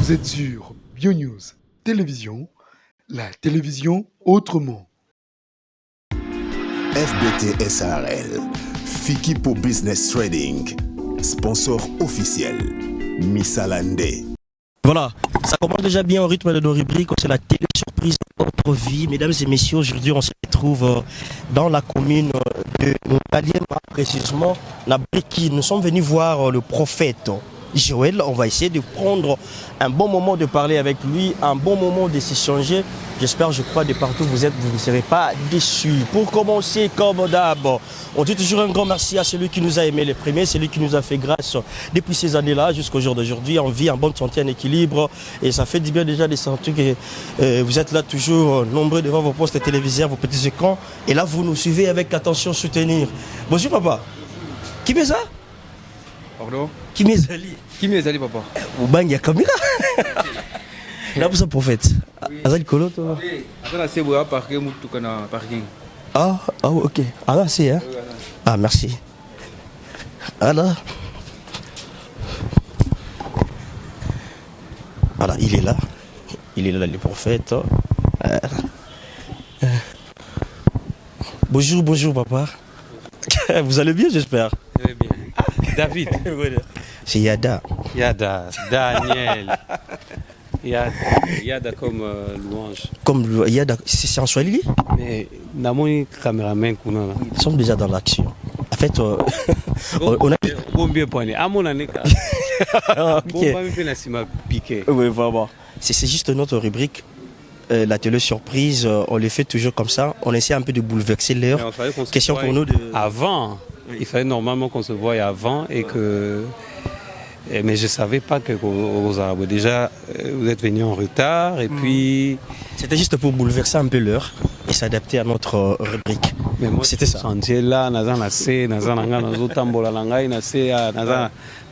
Vous êtes sur BioNews Télévision, la télévision autrement. FBT SARL, Fikipo Business Trading, sponsor officiel, Missalande. Voilà, ça commence déjà bien au rythme de nos rubriques, c'est la télé-surprise Autre Vie. Mesdames et messieurs, aujourd'hui on se retrouve dans la commune de Kaliema, précisément la Briki. Nous sommes venus voir le prophète Joël. On va essayer de prendre un bon moment de parler avec lui, un bon moment de s'échanger. J'espère, je crois, de partout où vous êtes, vous ne serez pas déçus. Pour commencer, comme d'hab, on dit toujours un grand merci à celui qui nous a aimé les premiers, celui qui nous a fait grâce depuis ces années-là jusqu'au jour d'aujourd'hui. On vit en bonne santé, en équilibre, et ça fait du bien déjà de sentir que vous êtes là toujours nombreux devant vos postes téléviseurs, vos petits écrans, et là vous nous suivez avec attention, soutenir. Bonjour papa. Qui met ça? Pardon? Qui met ça? Qui met ça, papa? Ou bang, il y a caméra. Là pour ça prophète. Azal Kolo toi. C'est bon, parking, parking. Ah, ok. Ah là c'est hein. Ah merci. Alors. Voilà, il est là. Il est là le prophète. Bonjour papa. Vous allez bien j'espère? Très bien. David. C'est Yada. Yada. Daniel. Yada comme louange. Comme Yada, c'est en Swahili? Mais Namoni caméraman kuna. Nous sommes déjà dans l'action. En fait, on a combien de points? À mon année. Piqué. Oui, vraiment. C'est juste notre rubrique. La télé surprise, on les fait toujours comme ça. On essaie un peu de bouleverser l'heure. Question pour nous de. Avant, il fallait normalement qu'on se voie avant et que. Mais je ne savais pas que aux Arabes. Déjà, vous êtes venus en retard et puis. C'était juste pour bouleverser un peu l'heure et s'adapter à notre rubrique. Mais moi, c'était ça. Chantier là,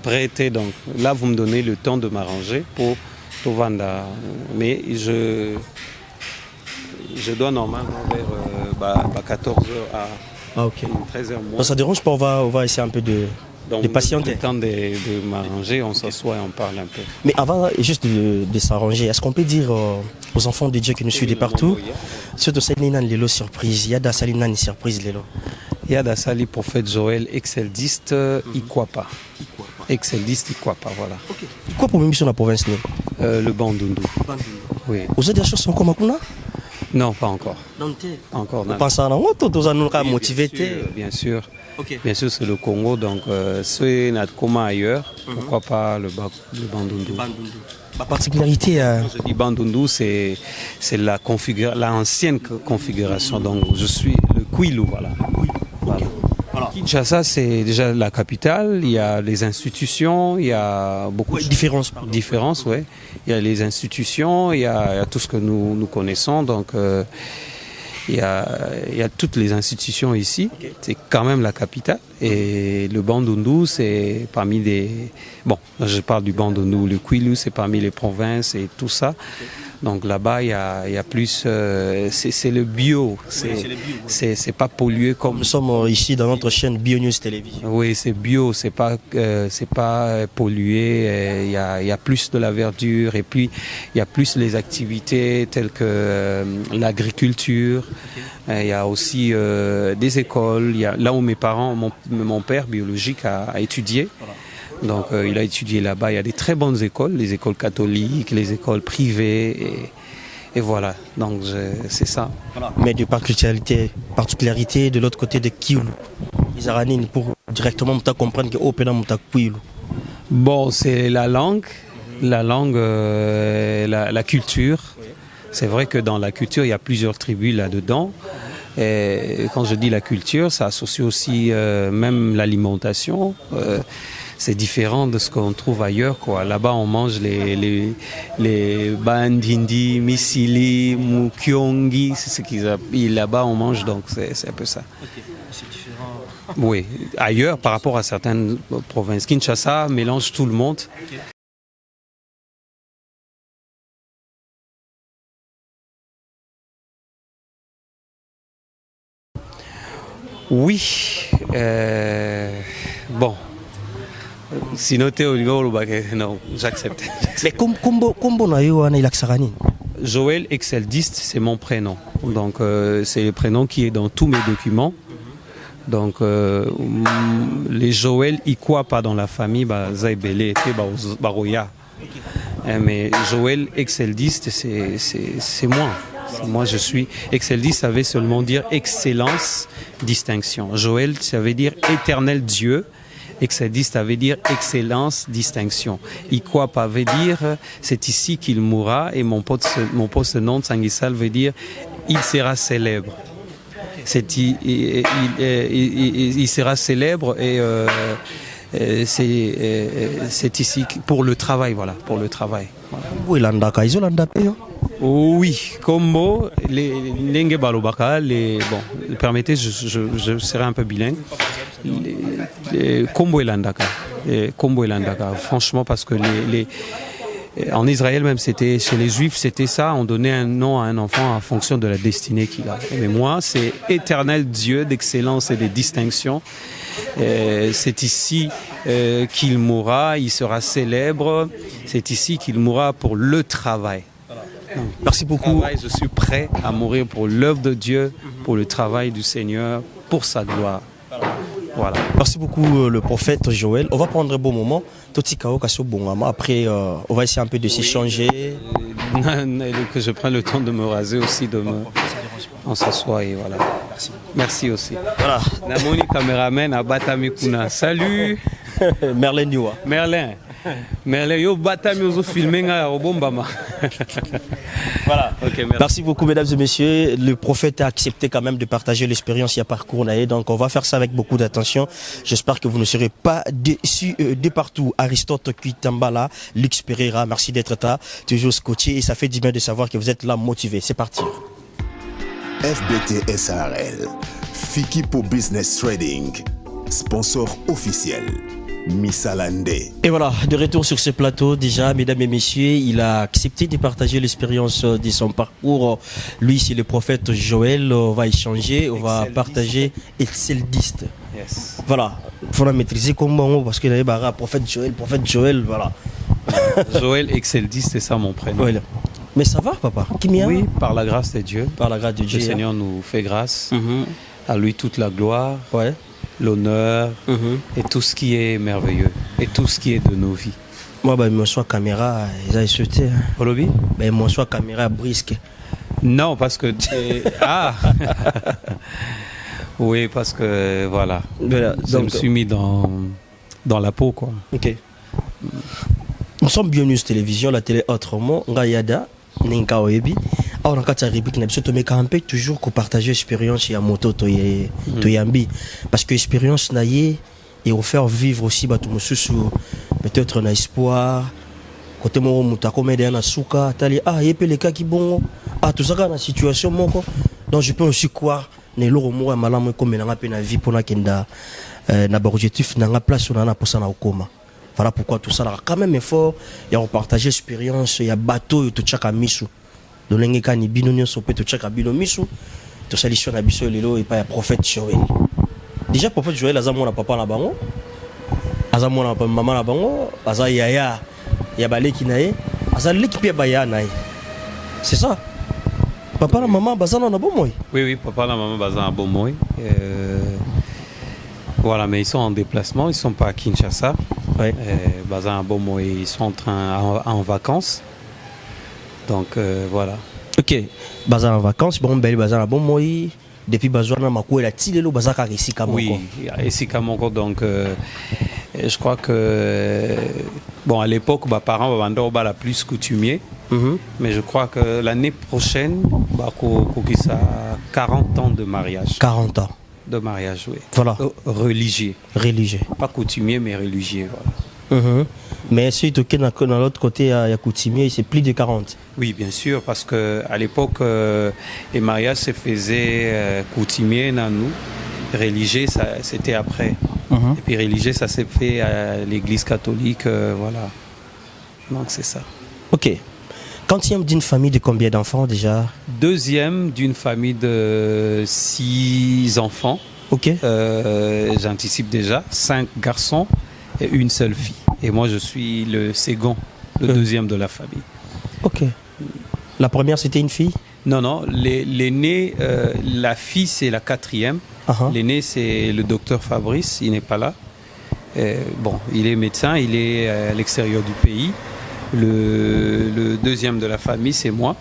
prêté. Donc là, vous me donnez le temps de m'arranger pour tout vendre. Mais je dois normalement vers 14h à 13h. Donc ça dérange pas, on va essayer un peu de patienter. Le temps de m'arranger, on s'assoit et on parle un peu. Mais avant juste de s'arranger, est-ce qu'on peut dire aux enfants de Dieu qui nous suivent de partout, surtout Salinan Lelo surprise, Yada Salinan surprise Lelo. Yada Sali prophète Joël, Exceldiste, Ikwapa. Exceldiste, Ikwapa, voilà. Quoi pour même sur la province? Le Bandundu. Oui. Vous avez des choses comme Makuna? Non, pas encore. Non, encore. Vous pensez à nous motiver? Bien sûr. Okay. Bien sûr, c'est le Congo, donc c'est notre coma ailleurs. Pourquoi pas le Bandundu? La particularité. Quand je dis Bandundu, c'est l'ancienne configuration. Donc je suis le Kwilu, voilà. Oui. Voilà. Alors, Kinshasa, c'est déjà la capitale. Il y a les institutions, il y a beaucoup de différences. Ouais. Il y a les institutions, il y a tout ce que nous connaissons. Donc il y a toutes les institutions ici. Okay. C'est quand même la capitale. Et le Bandundu, c'est parmi les... Bon, je parle du Bandundu. Le Kwilu, c'est parmi les provinces et tout ça. Okay. Donc là-bas, il y a plus... c'est le bio. C'est pas pollué comme... Nous sommes ici dans notre chaîne BioNews Télévision. Oui, c'est bio. C'est pas pollué. Il y a plus de la verdure. Et puis, il y a plus les activités telles que l'agriculture. Okay. Il y a aussi des écoles. Il y a, là où mes parents, mon père biologique a étudié. Voilà. Donc il a étudié là-bas. Il y a des très bonnes écoles, les écoles catholiques, les écoles privées. Et voilà, donc c'est ça. Voilà. Mais de particularité de l'autre côté de Kwilu, les Aranines, pour directement comprendre que Opena Mouta Kwilu. Bon, c'est la langue, la culture. Oui. C'est vrai que dans la culture, il y a plusieurs tribus là-dedans. Et quand je dis la culture, ça associe aussi même l'alimentation. C'est différent de ce qu'on trouve ailleurs, quoi. Là-bas, on mange les bandindi, misili, mukiongi, c'est ce qu'ils appellent. Là-bas, on mange, donc c'est un peu ça. Okay. C'est différent. Oui, ailleurs, par rapport à certaines provinces. Kinshasa mélange tout le monde. Okay. Oui, bon. Sinon, non, j'accepte. Mais comment il a Joël Exceldiste, c'est mon prénom. Donc, c'est le prénom qui est dans tous mes documents. Donc, les Joël, ils croient pas dans la famille, Zaibele, Baroya. Mais Joël Exceldiste, c'est moi. Moi, je suis Exceldiste, ça veut seulement dire excellence, distinction. Joël, ça veut dire éternel Dieu. Exceldiste, ça veut dire excellence, distinction. Ikwa veut dire c'est ici qu'il mourra, et mon poste nom de Sanguissal veut dire il sera célèbre. Il sera célèbre et c'est ici pour le travail, voilà, pour le travail. Voilà. Oui, Kombo, les Lenge Balobaka, bon, permettez, je serai un peu bilingue. Kombo et Landaka. Franchement, parce que en Israël même, c'était chez les Juifs, c'était ça. On donnait un nom à un enfant en fonction de la destinée qu'il a. Mais moi, c'est éternel Dieu d'excellence et de distinction. C'est ici qu'il mourra, il sera célèbre. C'est ici qu'il mourra pour le travail. Merci beaucoup. Je suis prêt à mourir pour l'œuvre de Dieu, pour le travail du Seigneur, pour sa gloire. Voilà. Merci beaucoup le prophète Joël. On va prendre un bon moment. Après, on va essayer un peu de s'échanger. Que je prenne le temps de me raser aussi, on s'assoit et voilà. Merci aussi. Voilà. Namoni caméraman à Batamikuna. Salut. Merlin Niwa. Merlin, yo Batami ozo filmer nga Obombama. Voilà. Okay, merci beaucoup mesdames et messieurs. Le prophète a accepté quand même de partager l'expérience qu'il a parcouru. Donc on va faire ça avec beaucoup d'attention. J'espère que vous ne serez pas déçus de partout. Aristote Kuitambala, Lux Pereira, merci d'être là, toujours scotché, et ça fait du bien de savoir que vous êtes là motivé. C'est parti. FBT SARL, Fikipo Business Trading, sponsor officiel. Missalande. Et voilà, de retour sur ce plateau, déjà, mesdames et messieurs, il a accepté de partager l'expérience de son parcours. Lui, c'est le prophète Joël. On va échanger, on va partager Exceldiste. Yes. Voilà, il faut la maîtriser comment, parce qu'il y a prophète Joël, voilà. Joël Exceldiste, c'est ça mon prénom. Ouais. Mais ça va, papa? Oui, par la grâce de Dieu. Par la grâce de Dieu. Le Seigneur nous fait grâce. À lui toute la gloire. Ouais. L'honneur et tout ce qui est merveilleux et tout ce qui est de nos vies. Moi, moi, soit caméra, ils ont sauté. Holobi? Moi, soit caméra brisque. Non, parce que. Ah oui, parce que voilà. Je me suis mis dans la peau, quoi. Ok. Nous sommes bienvenus sur télévision, la télé autrement. Ngayada, Ninka Oebi. On a toujours partager l'expérience à moto toyambi parce que l'expérience naïe et au faire vivre aussi peut-être un espoir côté mon muta comme aider na suka tali il peut les cas qui bon tout ça dans la situation moko donc je peux aussi croire ne lo mo malamu comme na pe na vie pour na kenda na objectif na place on a pour ça na okoma. Voilà pourquoi tout ça là quand même effort il y a partager l'expérience il y a bateau tout chaka misu dolenge kani bino nyonso pe to chaka bino misu to solution na biso lelo et pas prophète Joël. Déjà prophète Joël azamona papa na bango azamona maman na bango aza yaya ya baleki nae azali ki pe baya nae. C'est ça. Papa na maman bazana na bomoy. Oui, papa na maman bazana na bomoy. Voilà, mais ils sont en déplacement, ils sont pas à Kinshasa. Ouais. Bazana na bomoy, ils sont en vacances. Donc voilà. Ok. Bazar en vacances, bon bel bazar bon moi depuis bazar na makou la tilelo bazar ka resika moko. Oui, resika moko donc je crois que bon à l'époque mes parents bando la plus coutumier. Mais je crois que l'année prochaine ça 40 ans de mariage. 40 ans de mariage, oui. Voilà. Religieux. Pas coutumier mais religieux, voilà. Mais si tu es dans l'autre côté, il y a coutumier, c'est plus de 40. Oui, bien sûr, parce qu'à l'époque, les mariages se faisaient coutumier dans nous. Religieux, c'était après. Et puis religieux, ça s'est fait à l'église catholique, voilà. Donc c'est ça. Ok. Quantième d'une famille de combien d'enfants déjà? Deuxième d'une famille de 6 enfants. Ok. J'anticipe déjà 5 garçons et une seule fille. Et moi, je suis le second, le deuxième de la famille. Ok. La première, c'était une fille? Non, l'aîné, la fille, c'est la quatrième. L'aîné, c'est le docteur Fabrice, il n'est pas là. Il est médecin, il est à l'extérieur du pays. Le deuxième de la famille, c'est moi,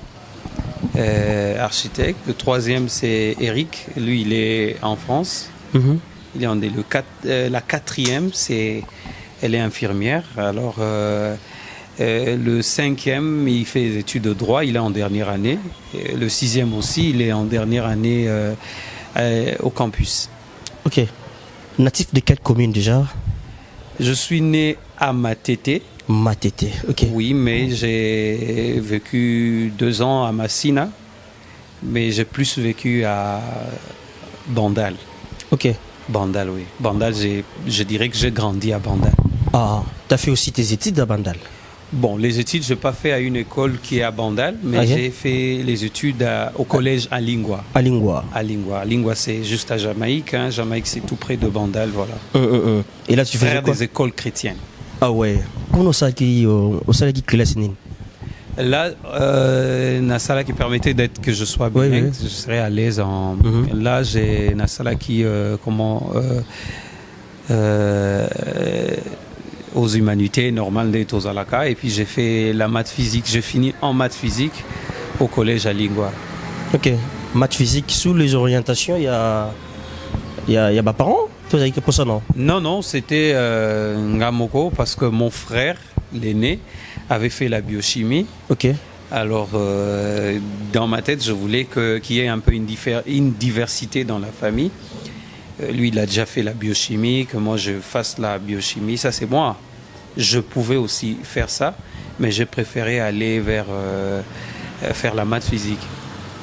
architecte. Le troisième, c'est Eric, lui, il est en France. Il est la quatrième, elle est infirmière. Alors, le cinquième, il fait des études de droit, il est en dernière année. Et le sixième aussi, il est en dernière année au campus. Ok. Natif de quelle commune déjà? Je suis né à Matete. Matete, ok. Oui, mais j'ai vécu 2 ans à Massina, mais j'ai plus vécu à Bandal. Ok. Bandal, oui. Bandal, je dirais que j'ai grandi à Bandal. Ah, tu as fait aussi tes études à Bandal? Bon, les études, je n'ai pas fait à une école qui est à Bandal, mais j'ai fait les études au collège à Lingua. À Lingua. À Lingua. Lingua, c'est juste à Jamaïque. Hein. Jamaïque, c'est tout près de Bandal, voilà. Et là, tu faisais quoi? Des écoles chrétiennes. Ah ouais. Comment ça qui classe? Là, Nassala qui permettait que je sois bilingue, je serais à l'aise en. Là, j'ai Nassala qui aux humanités normales d'être aux Alaka, et puis j'ai fait la maths physique. J'ai fini en maths physique au collège à Lingua. Ok. Maths physique sous les orientations, il y a mes parents. Pour ça, non? Non, c'était Ngamoko parce que mon frère, l'aîné, avait fait la biochimie. Ok. Alors, dans ma tête, je voulais qu'il y ait un peu une diversité dans la famille. Lui, il a déjà fait la biochimie, que moi, je fasse la biochimie. Ça, c'est moi. Je pouvais aussi faire ça, mais j'ai préféré aller vers faire la maths physique.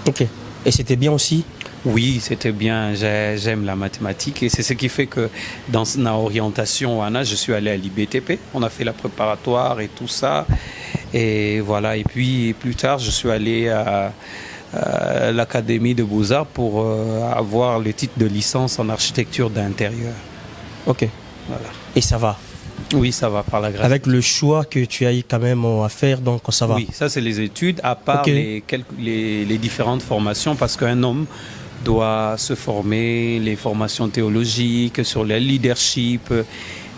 Ok. Et c'était bien aussi? Oui, c'était bien. J'aime la mathématique et c'est ce qui fait que dans ma orientation, Anna, je suis allé à l'IBTP. On a fait la préparatoire et tout ça. Et voilà. Et puis plus tard, je suis allé à l'Académie de Beaux-Arts pour avoir le titre de licence en architecture d'intérieur. Ok. Voilà. Et ça va? Oui, ça va par la grâce. Avec le choix que tu as eu quand même à faire, donc ça va? Oui, ça c'est les études, à part les différentes formations, parce qu'un homme doit se former, les formations théologiques, sur le leadership,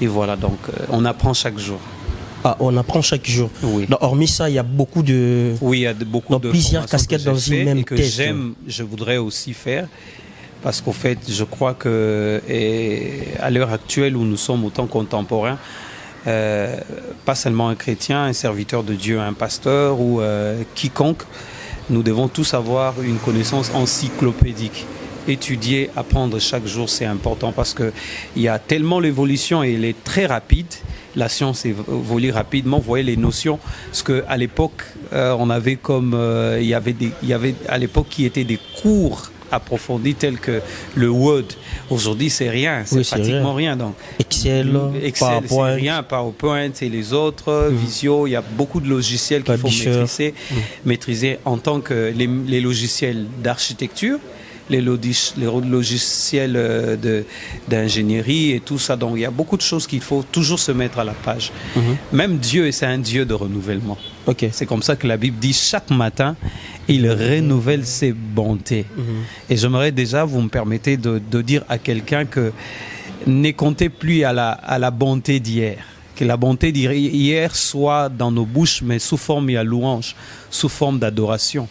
et voilà, donc on apprend chaque jour. Ah, on apprend chaque jour. Oui. Donc, hormis ça, il y a beaucoup de... Oui, il y a beaucoup de plusieurs casquettes dans une même que tête. Je voudrais aussi faire, parce qu'au fait, je crois que à l'heure actuelle où nous sommes autant contemporains, pas seulement un chrétien, un serviteur de Dieu, un pasteur ou quiconque, nous devons tous avoir une connaissance encyclopédique. Étudier, apprendre chaque jour, c'est important parce qu'il y a tellement l'évolution et elle est très rapide. La science évolue rapidement. Vous voyez les notions, ce qu'à l'époque, on avait comme... il y avait à l'époque qui étaient des cours approfondis tels que le Word. Aujourd'hui, c'est rien. C'est pratiquement rien. Donc, Excel, PowerPoint. C'est rien. PowerPoint et les autres. Visio, il y a beaucoup de logiciels qu'il faut maîtriser en tant que les logiciels d'architecture, les logiciels d'ingénierie et tout ça. Donc, il y a beaucoup de choses qu'il faut toujours se mettre à la page. Même Dieu, c'est un Dieu de renouvellement. Okay. C'est comme ça que la Bible dit chaque matin, il renouvelle ses bontés. Et j'aimerais déjà, vous me permettez de dire à quelqu'un que ne comptez plus à la bonté d'hier. Que la bonté d'hier soit dans nos bouches, mais sous forme de louange, sous forme d'adoration.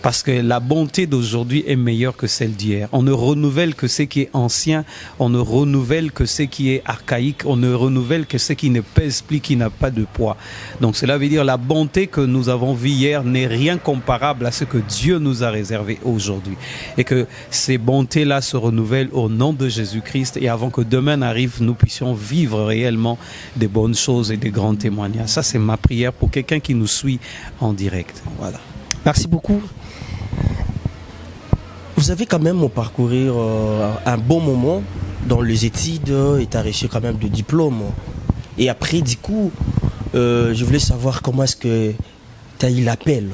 Parce que la bonté d'aujourd'hui est meilleure que celle d'hier. On ne renouvelle que ce qui est ancien, on ne renouvelle que ce qui est archaïque, on ne renouvelle que ce qui ne pèse plus, qui n'a pas de poids. Donc cela veut dire la bonté que nous avons vue hier n'est rien comparable à ce que Dieu nous a réservé aujourd'hui. Et que ces bontés-là se renouvellent au nom de Jésus-Christ. Et avant que demain arrive, nous puissions vivre réellement des bonnes choses et des grands témoignages. Ça, c'est ma prière pour quelqu'un qui nous suit en direct. Voilà. Merci beaucoup. Vous avez quand même parcouru un bon moment dans les études et tu as reçu quand même de diplômes. Et après, du coup, je voulais savoir comment est-ce que tu as eu l'appel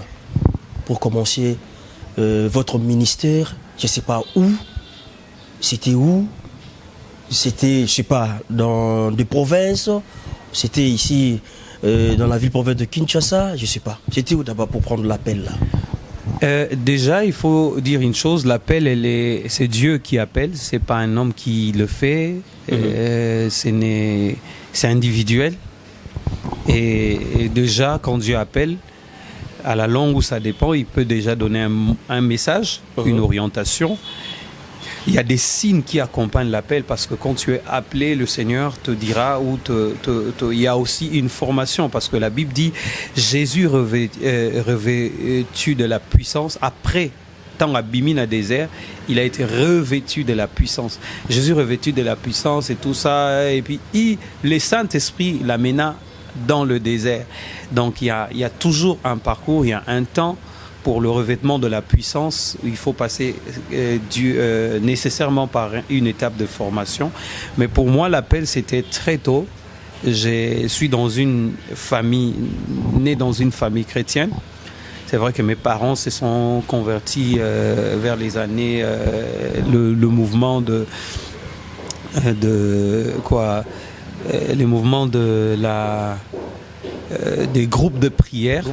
pour commencer votre ministère. Je ne sais pas où, c'était où, c'était, je sais pas, dans des provinces, c'était ici, dans la ville-province de Kinshasa, je sais pas. C'était où d'abord pour prendre l'appel là? Déjà, il faut dire une chose, l'appel, c'est Dieu qui appelle, c'est pas un homme qui le fait, c'est individuel. Et déjà, quand Dieu appelle, à la longue où ça dépend, il peut déjà donner un message, une orientation. Il y a des signes qui accompagnent l'appel parce que quand tu es appelé, le Seigneur te dira ou il y a aussi une formation parce que la Bible dit Jésus revêtu de la puissance après tant abîmé dans le désert, il a été revêtu de la puissance. Jésus revêtu de la puissance et tout ça et puis le Saint-Esprit l'amena dans le désert. Donc il y a toujours un parcours, il y a un temps pour le revêtement de la puissance. Il faut passer nécessairement par une étape de formation. Mais pour moi, l'appel, c'était très tôt. Je suis né dans une famille chrétienne. C'est vrai que mes parents se sont convertis vers les années, le mouvement des groupes de prière.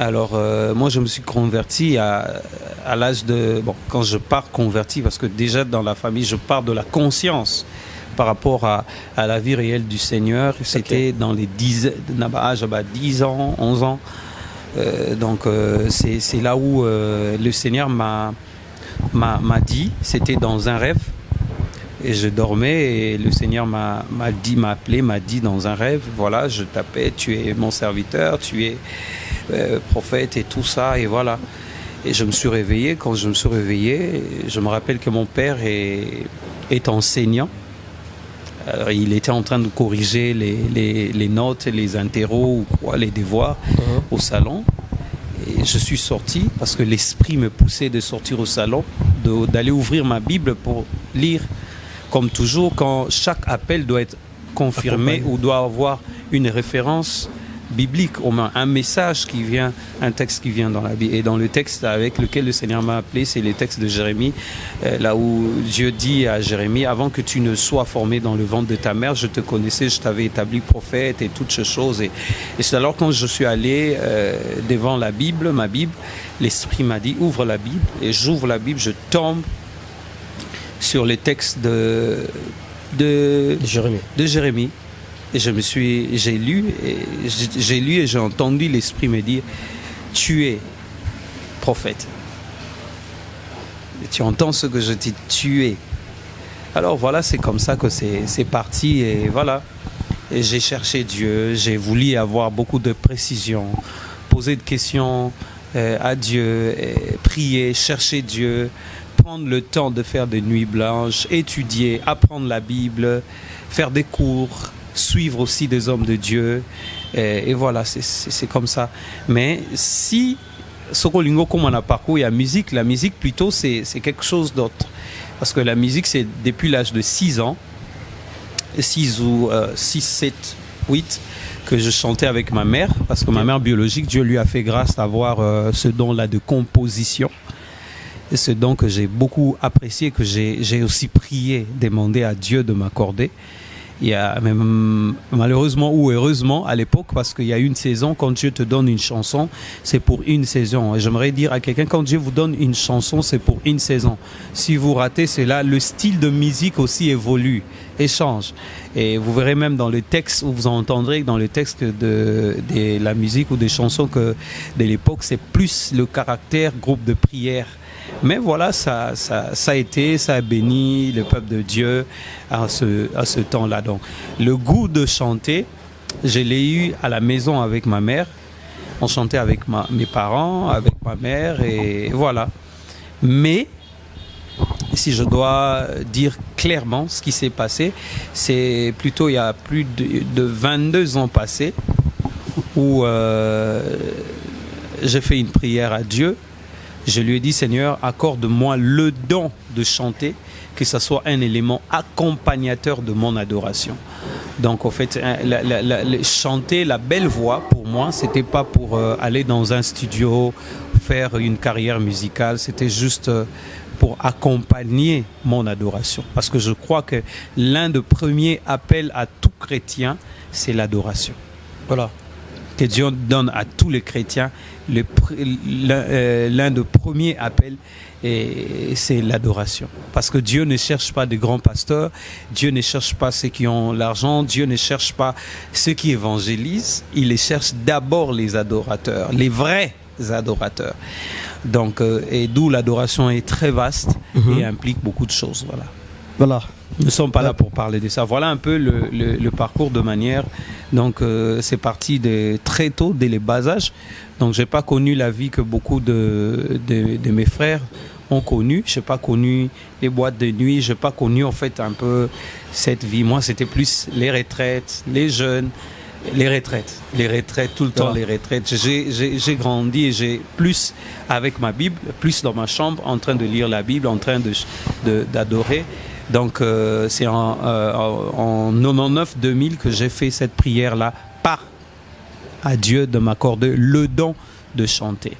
Alors, moi, je me suis converti à l'âge de... Bon, quand je pars converti, parce que déjà dans la famille, je pars de la conscience par rapport à la vie réelle du Seigneur. C'était dans les 10 ans, 11 ans. Donc, c'est là où le Seigneur m'a dit, c'était dans un rêve. Et je dormais et le Seigneur m'a appelé, m'a dit dans un rêve, voilà, je t'appelle, tu es mon serviteur, tu es prophète et tout ça, et voilà. Et je me suis réveillé. Quand je me suis réveillé, je me rappelle que mon père est enseignant. Alors, il était en train de corriger les notes, les interros, les devoirs au salon. Et je suis sorti parce que l'esprit me poussait de sortir au salon, d'aller ouvrir ma Bible pour lire. Comme toujours, quand chaque appel doit être confirmé ou doit avoir une référence biblique, au moins un message qui vient, un texte qui vient dans la Bible. Et dans le texte avec lequel le Seigneur m'a appelé, c'est le texte de Jérémie, là où Dieu dit à Jérémie, avant que tu ne sois formé dans le ventre de ta mère, je te connaissais, je t'avais établi prophète et toutes ces choses. Et c'est alors quand je suis allé devant la Bible, ma Bible, l'Esprit m'a dit, ouvre la Bible. Et j'ouvre la Bible, je tombe sur les textes de Jérémie. Et j'ai lu et j'ai entendu l'Esprit me dire, tu es prophète. Et tu entends ce que je dis, tu es. Alors voilà, c'est comme ça que c'est parti et voilà. Et j'ai cherché Dieu, j'ai voulu avoir beaucoup de précision, poser des questions à Dieu, prier, chercher Dieu, prendre le temps de faire des nuits blanches, étudier, apprendre la Bible, faire des cours, suivre aussi des hommes de Dieu. Et voilà, c'est comme ça. Mais si Sokolingo, comme on a parcouru, il y a musique, la musique plutôt, c'est quelque chose d'autre. Parce que la musique, c'est depuis l'âge de 6 ans, 6 ou 6, 7, 8, que je chantais avec ma mère. Parce que ma mère biologique, Dieu lui a fait grâce d'avoir ce don-là de composition. Et ce don que j'ai beaucoup apprécié, que j'ai aussi prié, demandé à Dieu de m'accorder. Il y a même, malheureusement ou heureusement à l'époque, parce qu'il y a une saison, quand Dieu te donne une chanson, c'est pour une saison. Et j'aimerais dire à quelqu'un, quand Dieu vous donne une chanson, c'est pour une saison. Si vous ratez cela, le style de musique aussi évolue et change. Et vous verrez même dans le texte, où vous entendrez dans le texte de la musique ou des chansons que de l'époque, c'est plus le caractère groupe de prière. Mais voilà, ça a béni le peuple de Dieu à ce temps-là. Donc, le goût de chanter, je l'ai eu à la maison avec ma mère. On chantait avec mes parents, avec ma mère, et voilà. Mais, si je dois dire clairement ce qui s'est passé, c'est plutôt il y a plus de 22 ans passés où j'ai fait une prière à Dieu. Je lui ai dit, Seigneur, accorde-moi le don de chanter, que ce soit un élément accompagnateur de mon adoration. Donc, en fait, chanter la belle voix, pour moi, c'était pas pour aller dans un studio, faire une carrière musicale, c'était juste pour accompagner mon adoration. Parce que je crois que l'un des premiers appels à tout chrétien, c'est l'adoration. Voilà. Que Dieu donne à tous les chrétiens, l'un des premiers appels, c'est l'adoration. Parce que Dieu ne cherche pas de grands pasteurs, Dieu ne cherche pas ceux qui ont l'argent, Dieu ne cherche pas ceux qui évangélisent, il cherche d'abord les adorateurs, les vrais adorateurs. Donc, et d'où l'adoration est très vaste et implique beaucoup de choses. Voilà. Voilà. Nous ne sommes pas là pour parler de ça. Voilà un peu le parcours de manière. Donc, c'est parti de très tôt, dès les bas âges. Donc, je n'ai pas connu la vie que beaucoup de mes frères ont connue. Je n'ai pas connu les boîtes de nuit. Je n'ai pas connu, en fait, un peu cette vie. Moi, c'était plus les retraites, les jeunes. Les retraites, tout le temps les retraites. J'ai grandi et j'ai plus avec ma Bible, plus dans ma chambre, en train de lire la Bible, en train d'adorer. Donc c'est en 99-2000 que j'ai fait cette prière-là, par à Dieu de m'accorder le don de chanter.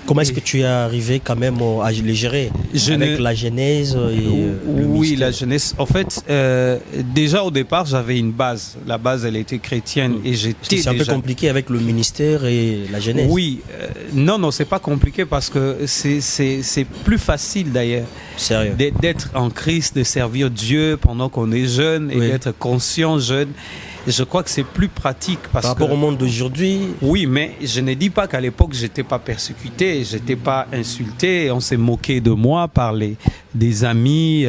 Comment est-ce que tu es arrivé quand même à les gérer avec la genèse et oui, la jeunesse. En fait, déjà au départ, j'avais une base. La base, elle était chrétienne et j'étais. C'est un peu compliqué avec le ministère et la genèse. Oui, non, c'est pas compliqué parce que c'est plus facile d'ailleurs. Sérieux. D'être en Christ, de servir Dieu pendant qu'on est jeune et d'être conscient jeune. Je crois que c'est plus pratique parce par rapport au monde d'aujourd'hui. Oui, mais je ne dis pas qu'à l'époque j'étais pas persécuté, j'étais pas insulté, on s'est moqué de moi par des amis,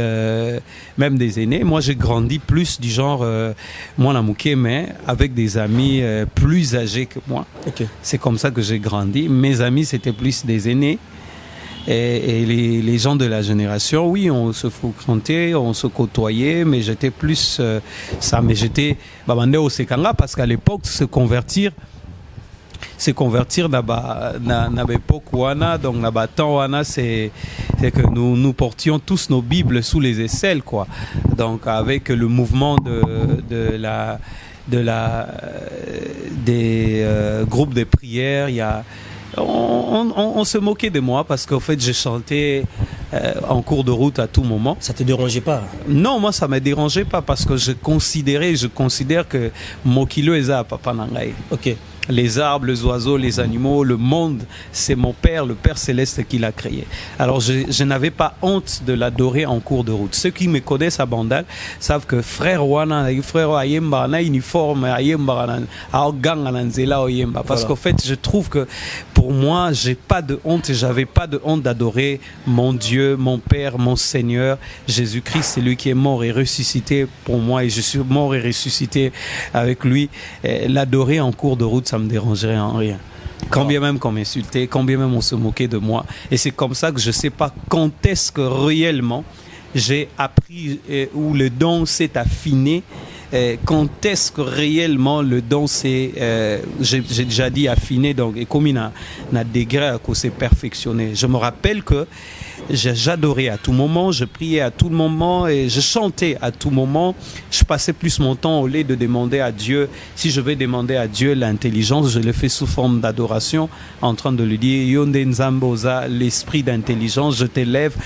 même des aînés. Moi, j'ai grandi plus du genre moi la moqué, mais avec des amis plus âgés que moi. Okay. C'est comme ça que j'ai grandi. Mes amis, c'était plus des aînés. Et les gens de la génération, oui, on se fréquentait, on se côtoyait, mais j'étais plus ça. Mais j'étais babandé au Sekanga parce qu'à l'époque, se convertir dans l'époque wana, donc dans temps wana, c'est que nous portions tous nos Bibles sous les aisselles, quoi. Donc avec le mouvement des groupes de prière, il y a on se moquait de moi parce qu'en fait je chantais en cours de route à tout moment. Ça te dérangeait pas? Non, moi ça me dérangeait pas parce que je considère que Mokilo eza papa nangai. Ok. Les arbres, les oiseaux, les animaux, le monde, c'est mon Père, le Père Céleste qui l'a créé. Alors je n'avais pas honte de l'adorer en cours de route. Ceux qui me connaissent à Bandal savent que frère Wana, frère Ayemba, na uniforme Ayemba, Ayemba. Parce qu'en fait, je trouve que pour moi, j'ai pas de honte et j'avais pas de honte d'adorer mon Dieu, mon Père, mon Seigneur. Jésus-Christ, c'est lui qui est mort et ressuscité pour moi et je suis mort et ressuscité avec lui. L'adorer en cours de route, ça me dérangerait en rien. Quand bien même qu'on m'insultait, quand bien même on se moquait de moi. Et c'est comme ça que je ne sais pas quand est-ce que réellement j'ai appris où le don s'est affiné. Quand est-ce que réellement le don s'est, j'ai déjà dit affiné, donc et comme il a degré que c'est perfectionné. Je me rappelle que j'adorais à tout moment, je priais à tout moment et je chantais à tout moment. Je passais plus mon temps au lieu de demander à Dieu. Si je vais demander à Dieu l'intelligence, je le fais sous forme d'adoration, en train de lui dire Yonde Nzamboza, l'esprit d'intelligence, je t'élève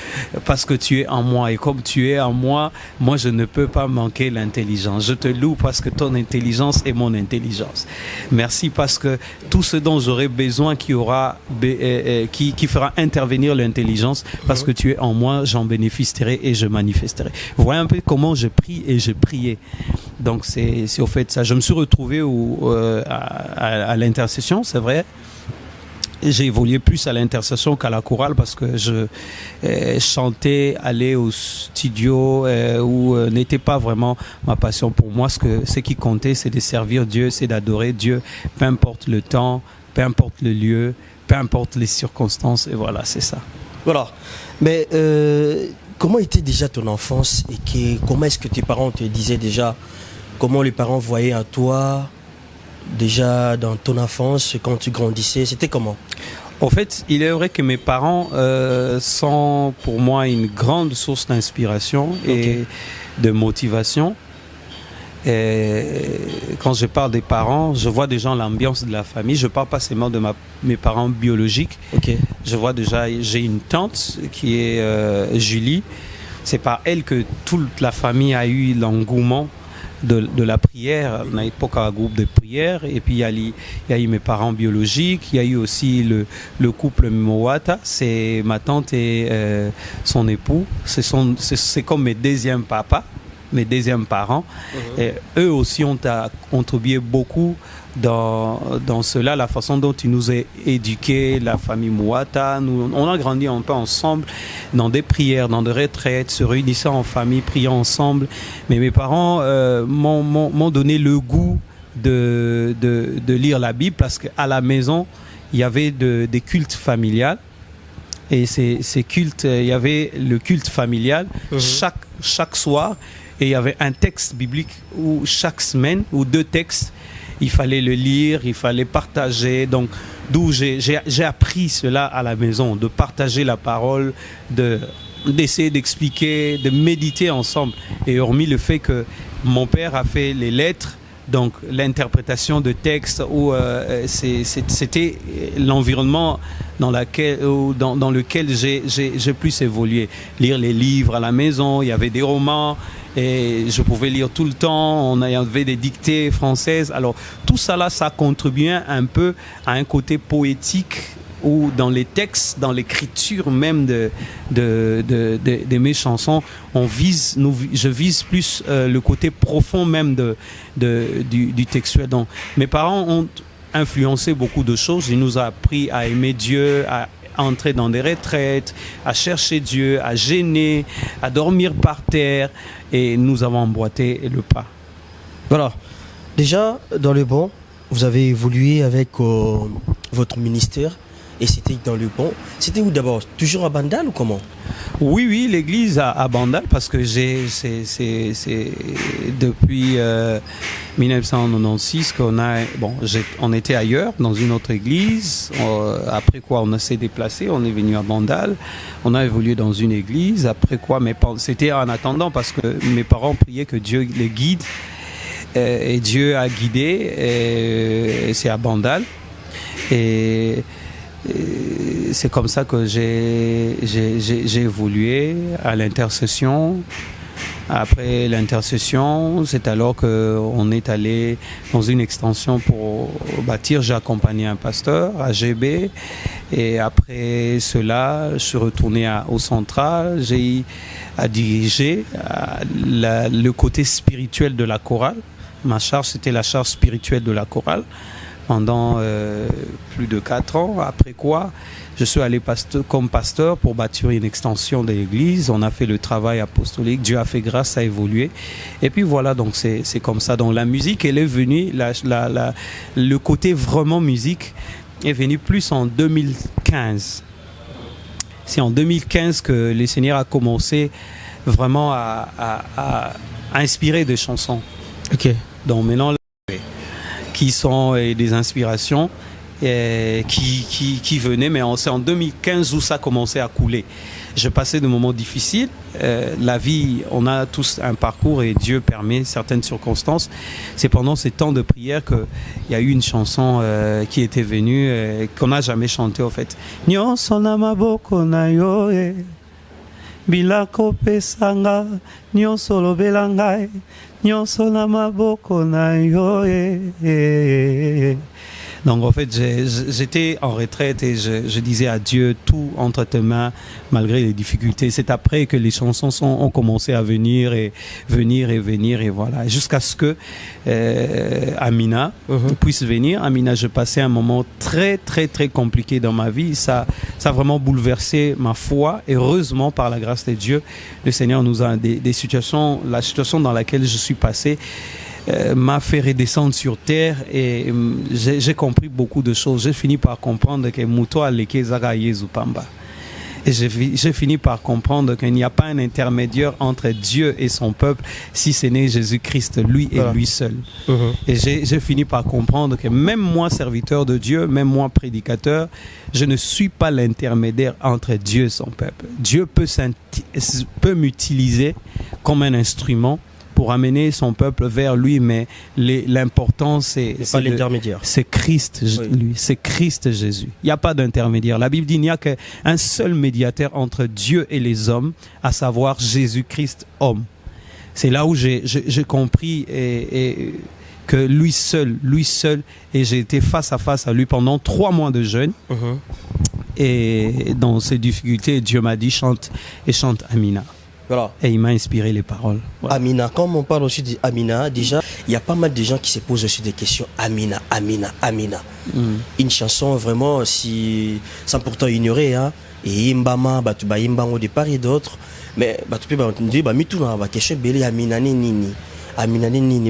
parce que tu es en moi et comme tu es en moi, moi je ne peux pas manquer l'intelligence. Je te loue parce que ton intelligence est mon intelligence. Merci parce que tout ce dont j'aurai besoin qui fera intervenir l'intelligence, parce que tu es en moi, j'en bénéficierai et je manifesterai. Vous voyez un peu comment je prie et je priais. Donc c'est au fait ça. Je me suis retrouvé à l'intercession, c'est vrai. J'ai évolué plus à l'intercession qu'à la chorale parce que je chantais, aller au studio où n'était pas vraiment ma passion pour moi. Ce qui comptait, c'est de servir Dieu, c'est d'adorer Dieu, peu importe le temps, peu importe le lieu, peu importe les circonstances. Et voilà, c'est ça. Voilà. Mais comment était déjà ton enfance et comment est-ce que tes parents te disaient déjà, comment les parents voyaient à toi déjà dans ton enfance, quand tu grandissais, c'était comment? En fait, il est vrai que mes parents sont pour moi une grande source d'inspiration et de motivation. Quand je parle des parents, je vois déjà l'ambiance de la famille. Je parle pas seulement de mes parents biologiques. Okay. Je vois déjà, j'ai une tante qui est Julie. C'est par elle que toute la famille a eu l'engouement de la prière. On a époque un groupe de prière. Et puis il y a eu mes parents biologiques. Il y a eu aussi le couple Moata. C'est ma tante et son époux. C'est comme mes deuxièmes papas, mes deuxièmes parents. Et eux aussi ont contribué beaucoup dans cela, la façon dont ils nous ont éduqués, la famille Mouata. On a grandi un peu ensemble dans des prières, dans des retraites, se réunissant en famille, priant ensemble. Mais mes parents m'ont donné le goût de lire la Bible, parce qu'à la maison, il y avait des cultes familiales. Et ces cultes, il y avait le culte familial chaque soir. Et il y avait un texte biblique où chaque semaine, ou 2 textes, il fallait le lire, il fallait partager. Donc, d'où j'ai appris cela à la maison, de partager la parole, d'essayer d'expliquer, de méditer ensemble. Et hormis le fait que mon père a fait les lettres, donc l'interprétation de textes, où c'était l'environnement dans lequel j'ai plus évolué. Lire les livres à la maison, il y avait des romans, et je pouvais lire tout le temps. On avait des dictées françaises. Alors tout ça là, ça contribuait un peu à un côté poétique, ou dans les textes, dans l'écriture même de mes chansons, je vise plus le côté profond même du textuel. Donc mes parents ont influencé beaucoup de choses. Ils nous ont appris à aimer Dieu, à entrer dans des retraites, à chercher Dieu, à jeûner, à dormir par terre, et nous avons emboîté le pas. Voilà. Déjà, dans le bon, vous avez évolué avec votre ministère, et c'était dans le bon. C'était où d'abord? Toujours à Bandal ou comment? Oui, l'église à Bandal, parce que c'est depuis 1996 on était ailleurs, dans une autre église. Après quoi, on s'est déplacé, on est venu à Bandal. On a évolué dans une église. Après quoi, c'était en attendant, parce que mes parents priaient que Dieu les guide. Et Dieu a guidé. Et c'est à Bandal. Et c'est comme ça que j'ai évolué à l'intercession. Après l'intercession, c'est alors qu'on est allé dans une extension pour bâtir. J'ai accompagné un pasteur à GB, et après cela, je suis retourné au central. J'ai à diriger le côté spirituel de la chorale. Ma charge, c'était la charge spirituelle de la chorale pendant plus de 4 ans. Après quoi, je suis allé comme pasteur pour bâtir une extension de l'église. On a fait le travail apostolique. Dieu a fait grâce, ça a évolué. Et puis voilà, donc c'est comme ça. Donc la musique, elle est venue, le côté vraiment musique est venu plus en 2015. C'est en 2015 que le Seigneur a commencé vraiment à inspirer des chansons. Ok. Donc maintenant, qui sont des inspirations qui venaient, mais c'est en 2015 où ça commençait à couler. Je passais de moments difficiles. La vie, on a tous un parcours, et Dieu permet certaines circonstances. C'est pendant ces temps de prière qu'il y a eu une chanson qui était venue, qu'on n'a jamais chantée en fait. Nyonso na maboko na yo bilako pesanga nyonso lobela ngai nyonso na maboko na yo. Donc en fait, j'étais en retraite, et je disais à Dieu, tout entre tes mains, malgré les difficultés. C'est après que les chansons ont commencé à venir, et voilà. Jusqu'à ce que Amina puisse venir. Amina, je passais un moment très, très, très compliqué dans ma vie. Ça a vraiment bouleversé ma foi. Et heureusement, par la grâce de Dieu, le Seigneur nous a des situations, la situation dans laquelle je suis passé, m'a fait redescendre sur terre, et j'ai compris beaucoup de choses. J'ai fini par comprendre que Muto Aleke Zaga Yezu Pamba. Et j'ai fini par comprendre qu'il n'y a pas un intermédiaire entre Dieu et son peuple, si ce n'est Jésus-Christ, lui et lui seul. Et j'ai fini par comprendre que même moi, serviteur de Dieu, même moi, prédicateur, je ne suis pas l'intermédiaire entre Dieu et son peuple. Dieu peut m'utiliser comme un instrument pour amener son peuple vers lui, mais l'important c'est pas l'intermédiaire. C'est Christ, lui, c'est Christ Jésus. Il n'y a pas d'intermédiaire. La Bible dit qu'il n'y a qu'un seul médiateur entre Dieu et les hommes, à savoir Jésus-Christ homme. C'est là où j'ai compris et que lui seul, et j'ai été face à face à lui pendant 3 mois de jeûne. Et dans ces difficultés, Dieu m'a dit chante Amina. Voilà. Et il m'a inspiré les paroles. Voilà. Amina, comme on parle aussi d'Amina, déjà, il y a pas mal de gens qui se posent aussi des questions. Amina. Une chanson vraiment, sans pourtant ignorer, hein. Et Imbama, Imba au départ et d'autres. Mais tu peux dire, question belé Amina Nini.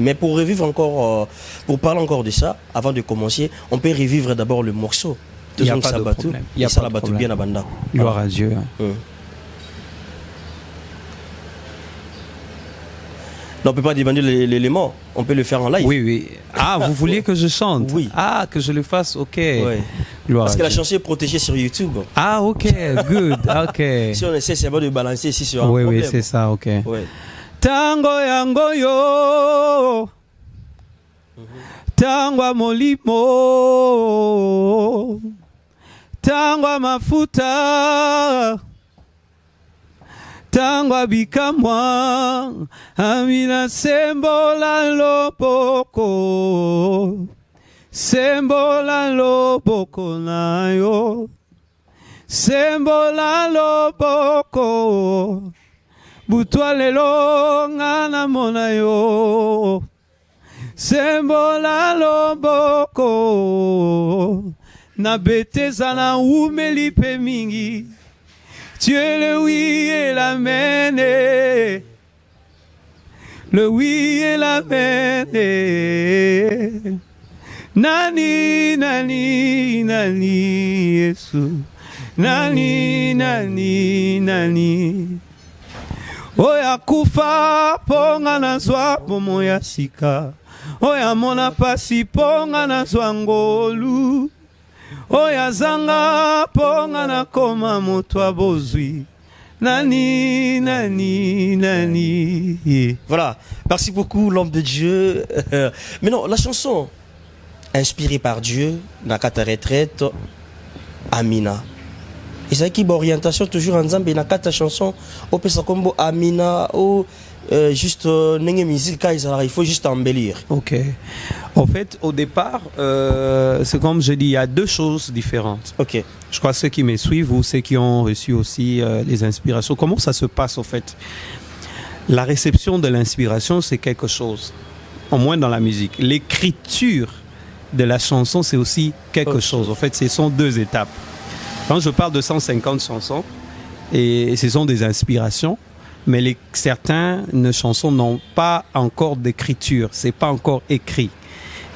Mais pour revivre encore, pour parler encore de ça, avant de commencer, on peut revivre d'abord le morceau. Il n'y a pas de problème. Il y a pas de problème. Bien à Banda. Gloire à Dieu. Non, on ne peut pas demander l'élément, on peut le faire en live. Oui. Ah, vous vouliez que je chante? Oui. Ah, que je le fasse, ok. Ouais. Parce que la chanson est protégée sur YouTube. Ah, ok, good, ok. Si on essaie seulement de balancer ici sur un problème. Oui, c'est ça, ok. Ouais. Tango yango yo, tango molimo, tango mafuta, tango bikamwa, Amina sembola loboko na yo, sembola loboko, butwa lelo ngana mona yo, sembola loboko, na beteza na umeli pe mingi. Tu es le oui et l'amen, le oui et l'amen. Nani, nani, nani, Yesu. Nani, nani, nani. Oya kufa ponga na zwa bomo ya sika. Oya mona pasi ponga na zwa ngolu. Oya zanga ponga na koma moto abozwi. Nani, nani, nani. Voilà, merci beaucoup l'homme de Dieu. Mais non, la chanson inspirée par Dieu, Nakata retraite, Amina. Et c'est qui orientation toujours en Zambie, Nakata chanson, au Pesakombo Amina, ou juste Nenge musique, il faut juste embellir. Ok. En fait, au départ, c'est comme je dis, il y a 2 choses différentes. Ok. Je crois que ceux qui me suivent ou ceux qui ont reçu aussi les inspirations, comment ça se passe au fait? La réception de l'inspiration, c'est quelque chose, au moins dans la musique. L'écriture de la chanson, c'est aussi quelque chose. En fait, ce sont 2 étapes. Quand je parle de 150 chansons, et ce sont des inspirations, mais certaines chansons n'ont pas encore d'écriture, c'est pas encore écrit.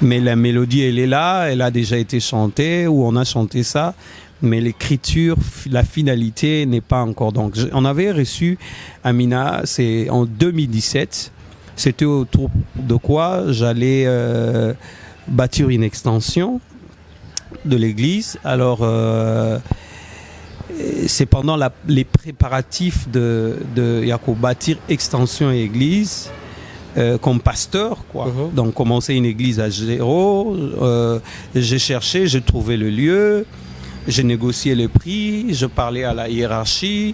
Mais la mélodie, elle est là, elle a déjà été chantée, ou on a chanté ça, mais l'écriture, la finalité n'est pas encore. Donc, on avait reçu Amina, c'est en 2017. C'était autour de quoi j'allais bâtir une extension de l'église. Alors, c'est pendant les préparatifs de bâtir extension et église comme pasteur, quoi. Donc, commencer une église à zéro. J'ai cherché, j'ai trouvé le lieu. J'ai négocié le prix, je parlais à la hiérarchie,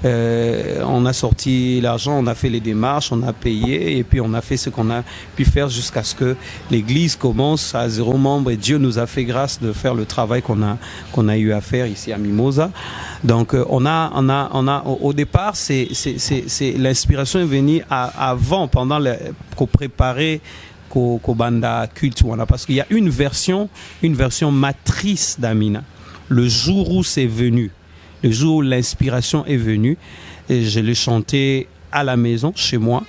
on a sorti l'argent, on a fait les démarches, on a payé et puis on a fait ce qu'on a pu faire jusqu'à ce que l'église commence à 0 membre et Dieu nous a fait grâce de faire le travail qu'on a eu à faire ici à Mimosa. Donc au départ, c'est l'inspiration est venue avant, pendant qu'on préparait qu'au banda culte, parce qu'il y a une version matrice d'Amina. Le jour où c'est venu, le jour où l'inspiration est venue, et je l'ai chanté à la maison, chez moi.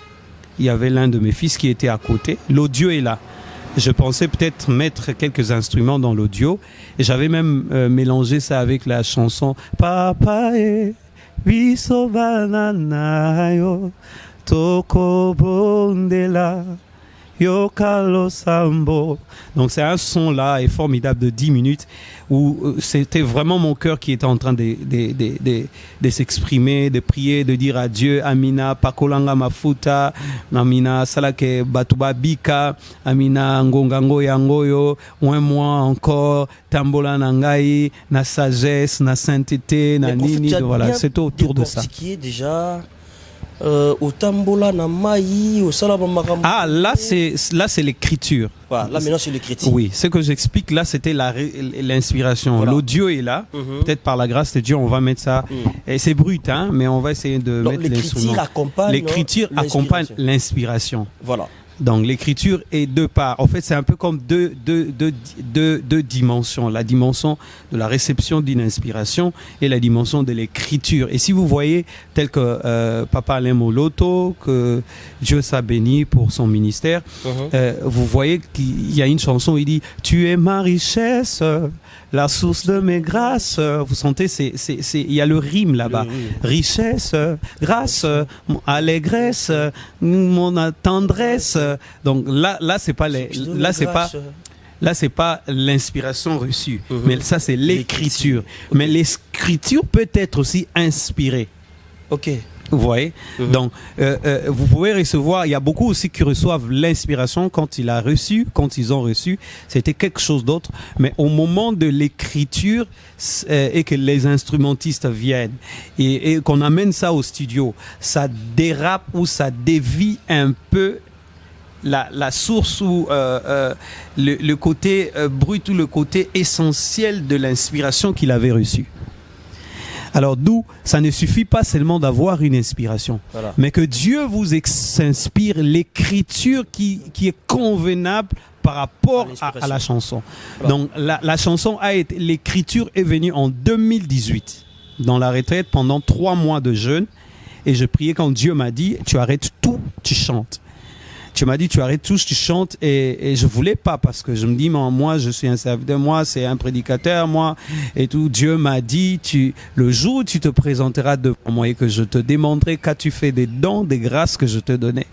Il y avait l'un de mes fils qui était à côté. L'audio est là. Je pensais peut-être mettre quelques instruments dans l'audio. Et j'avais même mélangé ça avec la chanson Papa e biso banana yo toko bondela Yokalo Sambo. Donc c'est un son là et formidable de 10 minutes où c'était vraiment mon cœur qui était en train de s'exprimer, de prier, de dire à Dieu, Amina Pakolanga Mafuta, Amina Salake Batuba Bika, Amina Ngongango Yangoyo, un mois encore, Tambola Nangai, na sagesse, na sainteté, na nini, voilà, c'est autour de ça. Qui est déjà au tambola na mai au salaba makambo. Ah, là c'est l'écriture. Voilà, là maintenant c'est l'écriture. Oui, ce que j'explique là c'était l'inspiration. Voilà. L'audio est là. Peut-être par la grâce de Dieu on va mettre ça. Et c'est brut hein, mais on va essayer de mettre l'instrument. L'écriture accompagne l'inspiration. Voilà. Donc l'écriture est deux parts. En fait, c'est un peu comme deux dimensions. La dimension de la réception d'une inspiration et la dimension de l'écriture. Et si vous voyez, tel que Papa Alain Moloto, que Dieu s'a béni pour son ministère, vous voyez qu'il y a une chanson où il dit « Tu es ma richesse, la source de mes grâces ». Vous sentez, il y a le rime là-bas. Richesse, grâce, allégresse, mon tendresse. Donc là c'est pas l'inspiration reçue, mais ça c'est l'écriture. Mais l'écriture peut être aussi inspirée. Ok. Vous voyez, donc vous pouvez recevoir. Il y a beaucoup aussi qui reçoivent l'inspiration quand ils ont reçu, c'était quelque chose d'autre. Mais au moment de l'écriture et que les instrumentistes viennent et qu'on amène ça au studio, ça dérape ou ça dévie un peu la source ou le côté brut ou le côté essentiel de l'inspiration qu'il avait reçue. Alors d'où ça ne suffit pas seulement d'avoir une inspiration, voilà, mais que Dieu vous inspire l'écriture qui est convenable par rapport à la chanson. Voilà. Donc la chanson l'écriture est venue en 2018 dans la retraite pendant 3 mois de jeûne et je priais quand Dieu m'a dit tu arrêtes tout, tu chantes. Tu m'as dit tu arrêtes tout, tu chantes et je voulais pas parce que je me dis moi je suis un serviteur, moi c'est un prédicateur, moi et tout. Dieu m'a dit le jour où tu te présenteras devant moi et que je te demanderai qu'as-tu fait des dons, des grâces que je te donnais,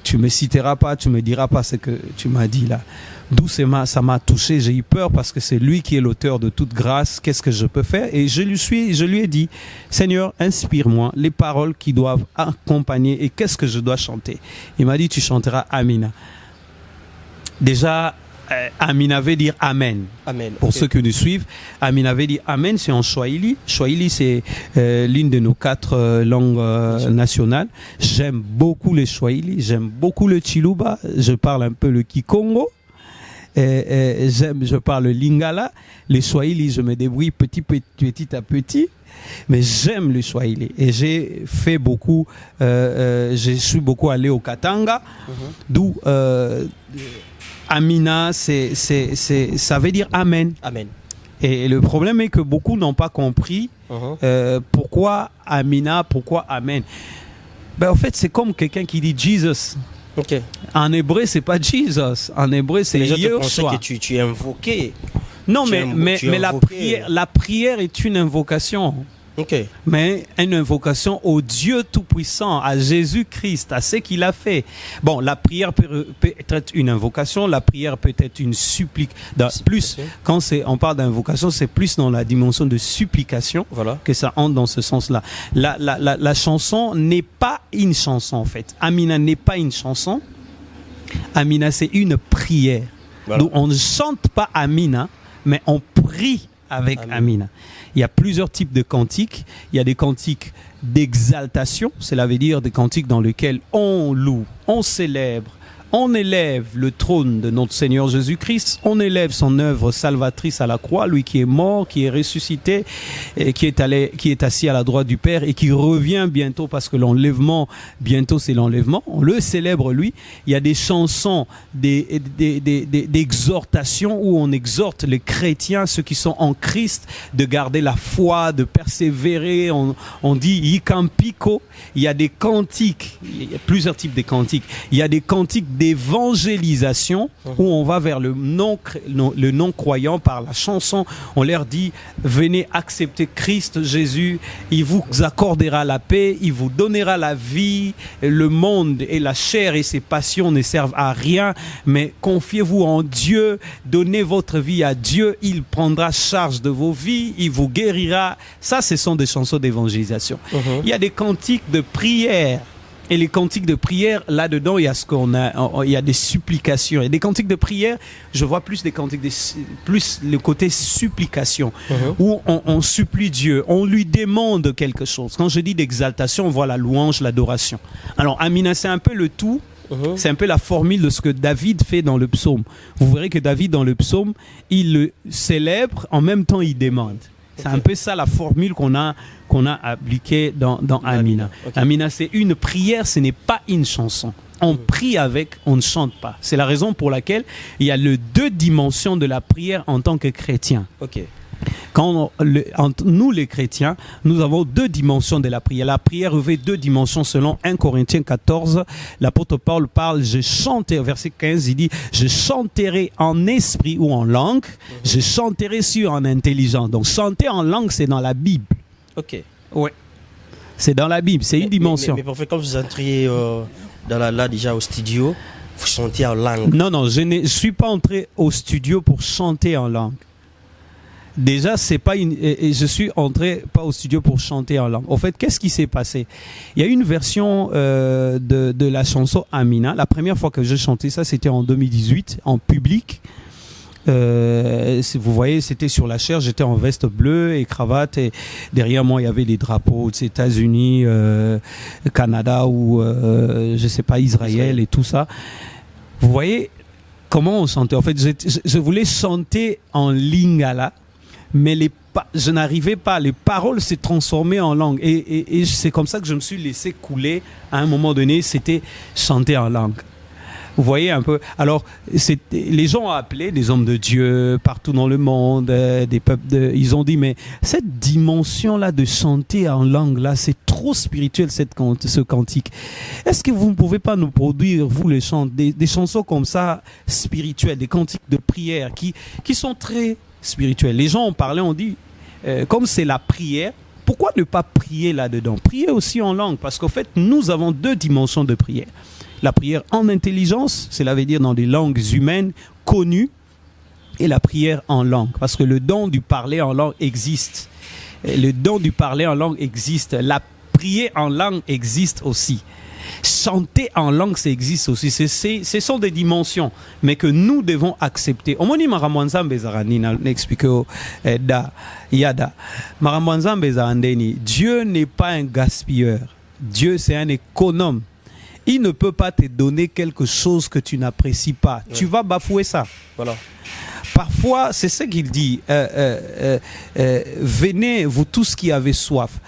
tu me citeras pas, tu me diras pas ce que tu m'as dit là. Doucement, ça m'a touché, j'ai eu peur parce que c'est lui qui est l'auteur de toute grâce. Qu'est-ce que je peux faire? Et je lui ai dit, Seigneur, inspire-moi les paroles qui doivent accompagner et qu'est-ce que je dois chanter? Il m'a dit, tu chanteras Amina. Déjà, Amina veut dire Amen. Amen. Pour ceux qui nous suivent, Amina veut dire Amen, c'est en Swahili. Swahili, c'est l'une de nos 4 langues nationales. J'aime beaucoup le Swahili, j'aime beaucoup le Chiluba, je parle un peu le Kikongo. Je parle le Lingala, le Swahili, je me débrouille petit à petit, mais j'aime le Swahili et j'ai fait beaucoup, je suis beaucoup allé au Katanga, d'où Amina, ça veut dire Amen. Amen. Et le problème est que beaucoup n'ont pas compris pourquoi Amina, pourquoi Amen. En fait, c'est comme quelqu'un qui dit Jesus. Okay. En hébreu, c'est pas Jesus. En hébreu, c'est Yehoshua. Que tu es invoqué. Non, mais la prière est une invocation. Okay. Mais une invocation au Dieu Tout-Puissant, à Jésus-Christ, à ce qu'il a fait. Bon, la prière peut être une invocation, la prière peut être une supplique. Plus, quand on parle d'invocation, c'est plus dans la dimension de supplication, voilà, que ça entre dans ce sens-là. La chanson n'est pas une chanson, en fait. Amina n'est pas une chanson. Amina, c'est une prière. Voilà. Donc, on ne chante pas Amina, mais on prie avec Amina. Il y a plusieurs types de cantiques. Il y a des cantiques d'exaltation, cela veut dire des cantiques dans lesquels on loue, on célèbre, on élève le trône de notre Seigneur Jésus-Christ, on élève son œuvre salvatrice à la croix, lui qui est mort, qui est ressuscité, et qui est assis à la droite du Père et qui revient bientôt parce que l'enlèvement, bientôt c'est l'enlèvement, on le célèbre lui. Il y a des chansons, d'exhortation où on exhorte les chrétiens, ceux qui sont en Christ, de garder la foi, de persévérer. On dit Ikampiko. Il y a des cantiques, il y a plusieurs types de cantiques. Il y a des cantiques d'évangélisation où on va vers le non-croyant par la chanson. On leur dit, venez accepter Christ Jésus, il vous accordera la paix, il vous donnera la vie. Le monde et la chair et ses passions ne servent à rien, mais confiez-vous en Dieu, donnez votre vie à Dieu, il prendra charge de vos vies, il vous guérira. Ça, ce sont des chansons d'évangélisation. Il y a des cantiques de prière. Et les cantiques de prière, là-dedans, il y a il y a des supplications. Et des cantiques de prière, je vois plus des cantiques, plus le côté supplication, où on supplie Dieu, on lui demande quelque chose. Quand je dis d'exaltation, on voit la louange, l'adoration. Alors, Amina, c'est un peu le tout. C'est un peu la formule de ce que David fait dans le psaume. Vous verrez que David, dans le psaume, il le célèbre, en même temps, il demande. C'est un peu ça la formule qu'on a appliquée dans Amina. Amina, c'est une prière, ce n'est pas une chanson. On prie avec, on ne chante pas. C'est la raison pour laquelle il y a les deux dimensions de la prière en tant que chrétien. Entre nous les chrétiens, nous avons deux dimensions de la prière. La prière revêt deux dimensions selon 1 Corinthiens 14. L'apôtre Paul parle, je chanterai, verset 15, il dit, je chanterai en esprit ou en langue, je chanterai sur en intelligence. Donc chanter en langue, c'est dans la Bible. Ouais. C'est dans la Bible, c'est une dimension. Mais parfois, quand vous entriez là déjà au studio, vous chantez en langue. Non, je ne suis pas entré au studio pour chanter en langue. Déjà, c'est pas je suis entré pas au studio pour chanter en langue. En fait, qu'est-ce qui s'est passé? Il y a une version de la chanson Amina. La première fois que j'ai chanté ça, c'était en 2018, en public. Vous voyez, c'était sur la chaire, j'étais en veste bleue et cravate, et derrière moi il y avait les drapeaux des États-Unis, Canada ou je sais pas, Israël et tout ça. Vous voyez comment on chantait? En fait, je voulais chanter en lingala, mais je n'arrivais pas, les paroles s'est transformées en langue, et c'est comme ça que je me suis laissé couler. À un moment donné, c'était chanter en langue. Vous voyez un peu. Alors, les gens ont appelé des hommes de Dieu partout dans le monde, des peuples. Ils ont dit, mais cette dimension-là de chanter en langue-là, c'est trop spirituel, ce cantique. Est-ce que vous ne pouvez pas nous produire, vous les chants, des chansons comme ça, spirituelles, des cantiques de prière qui sont très spirituels? Les gens ont parlé, on dit, comme c'est la prière, pourquoi ne pas prier là-dedans? Prier aussi en langue, parce qu'en fait, nous avons deux dimensions de prière. La prière en intelligence, cela veut dire dans des langues humaines connues, et la prière en langue, parce que le don du parler en langue existe. Le don du parler en langue existe. La prière en langue existe aussi. Chanter en langue, ça existe aussi. Ce sont des dimensions, mais que nous devons accepter. Omoni maramwanzambe zaranina n'explique da yada. Maramwanzambe zarandeni. Dieu n'est pas un gaspilleur. Dieu, c'est un économe. Il ne peut pas te donner quelque chose que tu n'apprécies pas. Ouais. Tu vas bafouer ça. Voilà. Parfois, c'est ce qu'il dit. Venez, vous tous qui avez soif.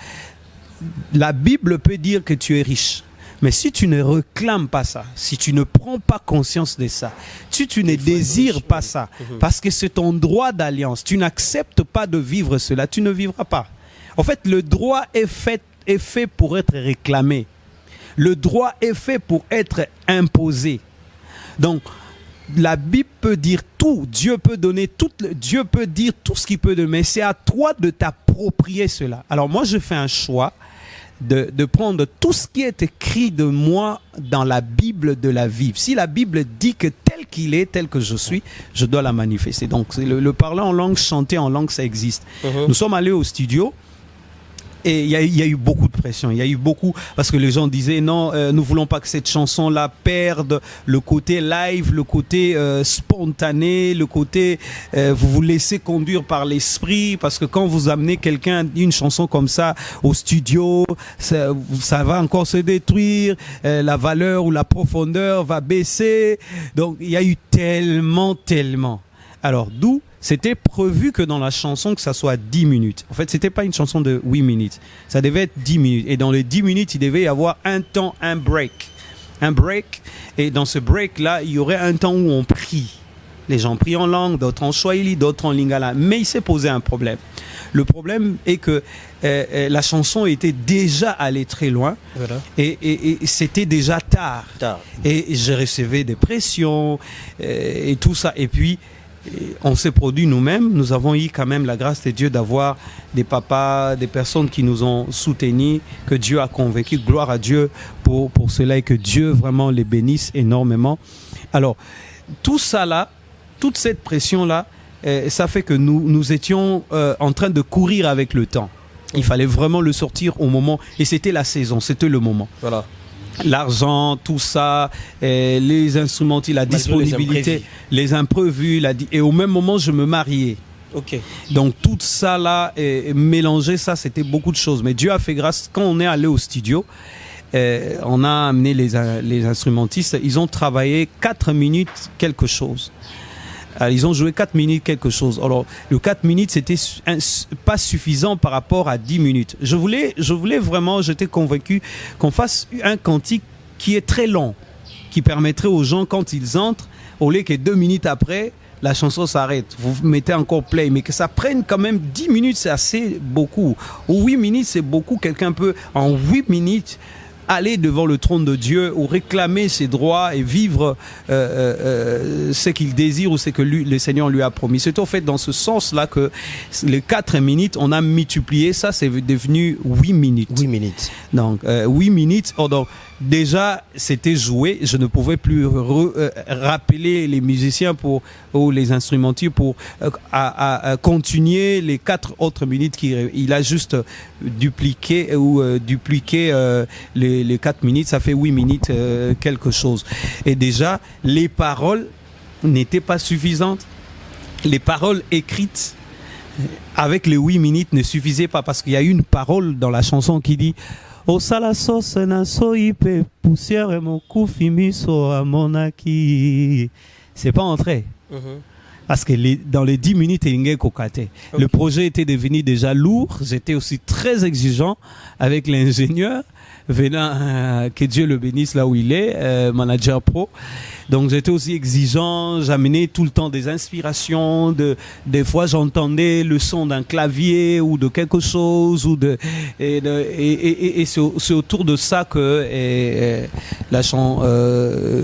La Bible peut dire que tu es riche. Mais si tu ne réclames pas ça, si tu ne prends pas conscience de ça, si tu ne désires pas ça, parce que c'est ton droit d'alliance, tu n'acceptes pas de vivre cela, tu ne vivras pas. En fait, le droit est fait pour être réclamé. Le droit est fait pour être imposé. Donc, la Bible peut dire tout. Dieu peut donner tout. Dieu peut dire tout ce qu'il peut donner. Mais c'est à toi de t'approprier cela. Alors, moi, je fais un choix de prendre tout ce qui est écrit de moi dans la Bible, de la vivre. Si la Bible dit que tel qu'il est, tel que je suis, je dois la manifester. Donc, le parler en langue, chanter en langue, ça existe. Nous sommes allés au studio. Et il y a eu beaucoup de pression, il y a eu beaucoup, parce que les gens disaient non, nous voulons pas que cette chanson-là perde le côté live, le côté spontané, le côté vous vous laissez conduire par l'esprit, parce que quand vous amenez quelqu'un, une chanson comme ça au studio, ça va encore se détruire, la valeur ou la profondeur va baisser. Donc il y a eu tellement. Alors d'où c'était prévu que dans la chanson, que ça soit 10 minutes. En fait, c'était pas une chanson de 8 minutes. Ça devait être 10 minutes. Et dans les 10 minutes, il devait y avoir un temps, un break. Et dans ce break-là, il y aurait un temps où on prie. Les gens prient en langue, d'autres en swahili, d'autres en lingala. Mais il s'est posé un problème. Le problème est que la chanson était déjà allée très loin. Voilà. Et c'était déjà tard. Et je recevais des pressions et tout ça. Et puis, on s'est produit nous-mêmes. Nous avons eu quand même la grâce de Dieu d'avoir des papas, des personnes qui nous ont soutenus, que Dieu a convaincus. Gloire à Dieu pour cela et que Dieu vraiment les bénisse énormément. Alors, tout ça là, toute cette pression-là, ça fait que nous étions en train de courir avec le temps. Il fallait vraiment le sortir au moment, et c'était la saison, c'était le moment. Voilà. L'argent, tout ça, les instruments, la disponibilité, les imprévus, et au même moment, je me mariais. Okay. Donc tout ça là, mélangé, ça c'était beaucoup de choses. Mais Dieu a fait grâce. Quand on est allé au studio, on a amené les instrumentistes, ils ont travaillé 4 minutes quelque chose. Alors, ils ont joué 4 minutes quelque chose. Alors, le 4 minutes, c'était pas suffisant par rapport à 10 minutes. Je voulais vraiment, j'étais convaincu qu'on fasse un cantique qui est très long, qui permettrait aux gens, quand ils entrent, au lieu que 2 minutes après, la chanson s'arrête. Vous mettez encore play, mais que ça prenne quand même 10 minutes, c'est assez beaucoup. Ou 8 minutes, c'est beaucoup. Quelqu'un peut, en 8 minutes, aller devant le trône de Dieu ou réclamer ses droits et vivre ce qu'il désire ou ce que le Seigneur lui a promis. C'est au fait dans ce sens-là que les 4 minutes, on a multiplié ça, c'est devenu 8 minutes. 8 minutes. Donc, 8 minutes. Oh, donc, déjà, c'était joué. Je ne pouvais plus rappeler les musiciens ou les instrumentistes pour continuer les 4 autres minutes. Il a juste dupliqué les 4 minutes. Ça fait 8 minutes quelque chose. Et déjà, les paroles n'étaient pas suffisantes. Les paroles écrites avec les 8 minutes ne suffisaient pas parce qu'il y a une parole dans la chanson qui dit O sala sauce na soipe poussière mon koufimiso amonaki. C'est pas entré. Parce que dans les 10 minutes, il y a okay. Le projet était devenu déjà lourd. J'étais aussi très exigeant avec l'ingénieur venant, que Dieu le bénisse là où il est, manager pro. Donc j'étais aussi exigeant, j'amenais tout le temps des inspirations, des fois j'entendais le son d'un clavier ou de quelque chose et c'est autour de ça que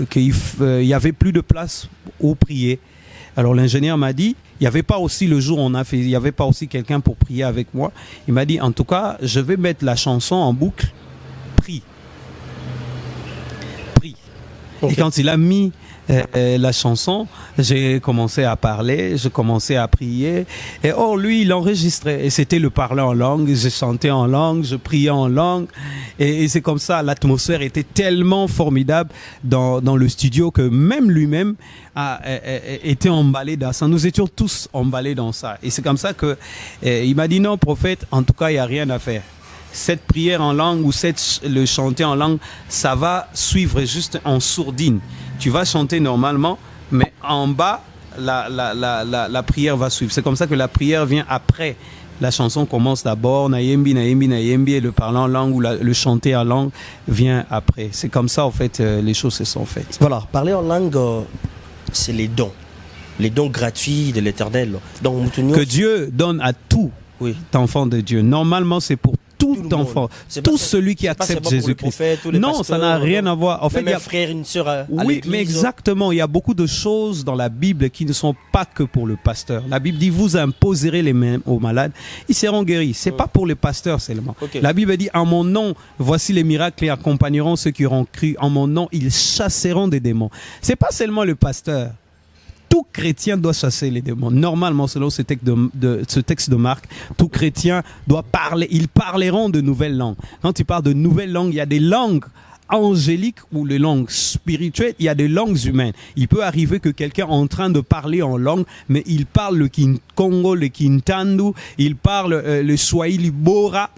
qu'il y avait plus de place où prier. Alors l'ingénieur m'a dit, il n'y avait pas aussi le jour où on a fait, il n'y avait pas aussi quelqu'un pour prier avec moi. Il m'a dit, en tout cas, je vais mettre la chanson en boucle, prie. Okay. Et quand il a mis la chanson, j'ai commencé à parler, je commençais à prier. Et lui, il enregistrait. Et c'était le parler en langue, je chantais en langue, je priais en langue. Et c'est comme ça, l'atmosphère était tellement formidable dans le studio que même lui-même a été emballé dans ça. Nous étions tous emballés dans ça. Et c'est comme ça que il m'a dit non, prophète, en tout cas, il n'y a rien à faire. Cette prière en langue ou le chanter en langue, ça va suivre juste en sourdine. Tu vas chanter normalement, mais en bas, la prière va suivre. C'est comme ça que la prière vient après. La chanson commence d'abord, naïembi, naïembi, naïembi, et le parler en langue ou le chanter en langue vient après. C'est comme ça, en fait, les choses se sont faites. Voilà, parler en langue, c'est les dons gratuits de l'Éternel. Donc, que Dieu donne à tout enfant de Dieu. Normalement, c'est pour tout enfant, tout celui qui accepte Jésus-Christ. Non, ça n'a rien à voir. En fait, il y a un frère, une sœur à l'église. Mais exactement, il y a beaucoup de choses dans la Bible qui ne sont pas que pour le pasteur. La Bible dit, vous imposerez les mains aux malades, ils seront guéris. C'est pas pour les pasteurs seulement. Okay. La Bible dit, en mon nom, voici les miracles et accompagneront ceux qui auront cru. En mon nom, ils chasseront des démons. C'est pas seulement le pasteur. Tout chrétien doit chasser les démons. Normalement, selon ce texte de Marc, tout chrétien doit parler. Ils parleront de nouvelles langues. Quand tu parles de nouvelles langues, il y a des langues angéliques ou les langues spirituelles, il y a des langues humaines. Il peut arriver que quelqu'un est en train de parler en langue, mais il parle le Congo, le Kintandu, il parle le Swahili Bora.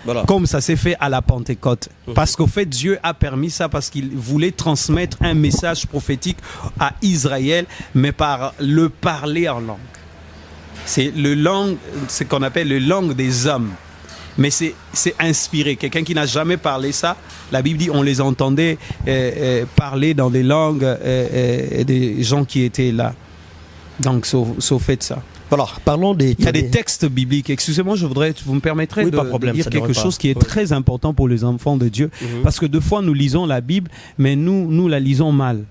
Voilà. Comme ça s'est fait à la Pentecôte. Parce qu'au fait, Dieu a permis ça parce qu'il voulait transmettre un message prophétique à Israël, mais par le parler en langue. C'est ce qu'on appelle le langue des hommes. mais c'est inspiré. Quelqu'un qui n'a jamais parlé ça, la Bible dit on les entendait parler dans des langues des gens qui étaient là. Donc, sauf fait ça. Voilà, parlons des... Il y a des textes bibliques. Excusez-moi, vous me permettrez de dire quelque chose qui est très important pour les enfants de Dieu. Parce que deux fois, nous lisons la Bible, mais nous la lisons mal.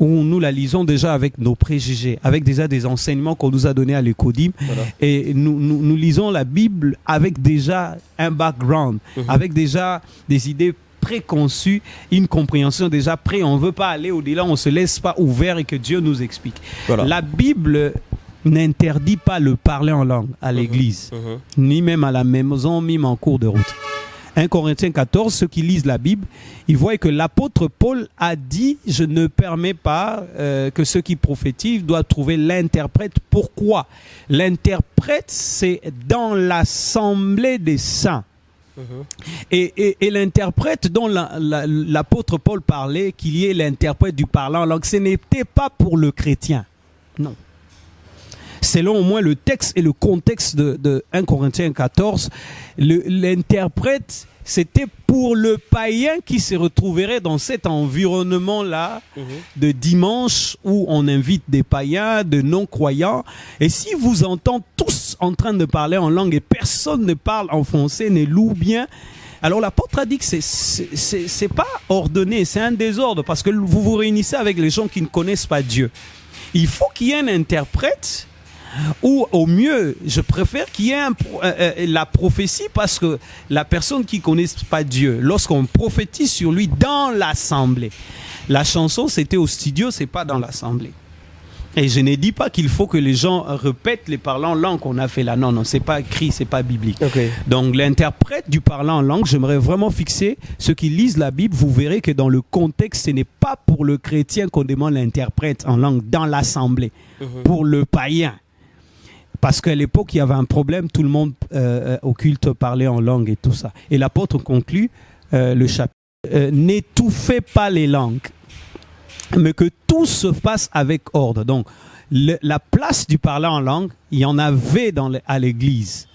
Ou nous la lisons déjà avec nos préjugés, avec déjà des enseignements qu'on nous a donnés à l'Ecodim. Voilà. Et nous lisons la Bible avec déjà un background, avec déjà des idées préconçues, une compréhension déjà prête. On ne veut pas aller au-delà, on ne se laisse pas ouvert et que Dieu nous explique. Voilà. La Bible n'interdit pas le parler en langue à l'église, ni même à la maison, même en cours de route. 1 Corinthiens 14, ceux qui lisent la Bible, ils voient que l'apôtre Paul a dit « Je ne permets pas que ceux qui prophétisent doivent trouver l'interprète. » Pourquoi? L'interprète, c'est dans l'assemblée des saints. Et l'interprète dont l'apôtre Paul parlait, qu'il y ait l'interprète du parlant en langue, ce n'était pas pour le chrétien. Non. Selon au moins le texte et le contexte de 1 Corinthiens 14, l'interprète, c'était pour le païen qui se retrouverait dans cet environnement-là de dimanche où on invite des païens, de non-croyants. Et si vous entendez tous en train de parler en langue et personne ne parle en français, ne loue bien, alors l'apôtre a dit que c'est pas ordonné, c'est un désordre parce que vous vous réunissez avec les gens qui ne connaissent pas Dieu. Il faut qu'il y ait un interprète. Ou au mieux, je préfère qu'il y ait la prophétie parce que la personne qui ne connaît pas Dieu, lorsqu'on prophétise sur lui dans l'assemblée, la chanson c'était au studio, c'est pas dans l'assemblée. Et je ne dis pas qu'il faut que les gens répètent les parlants en langue qu'on a fait là. Non, c'est pas écrit, c'est pas biblique. Okay. Donc l'interprète du parlant en langue, j'aimerais vraiment fixer ceux qui lisent la Bible, vous verrez que dans le contexte, ce n'est pas pour le chrétien qu'on demande l'interprète en langue dans l'assemblée, pour le païen. Parce qu'à l'époque, il y avait un problème, tout le monde au culte parlait en langue et tout ça. Et l'apôtre conclut le chapitre. N'étouffez pas les langues, mais que tout se fasse avec ordre. Donc, la place du parlant en langue, il y en avait à l'église.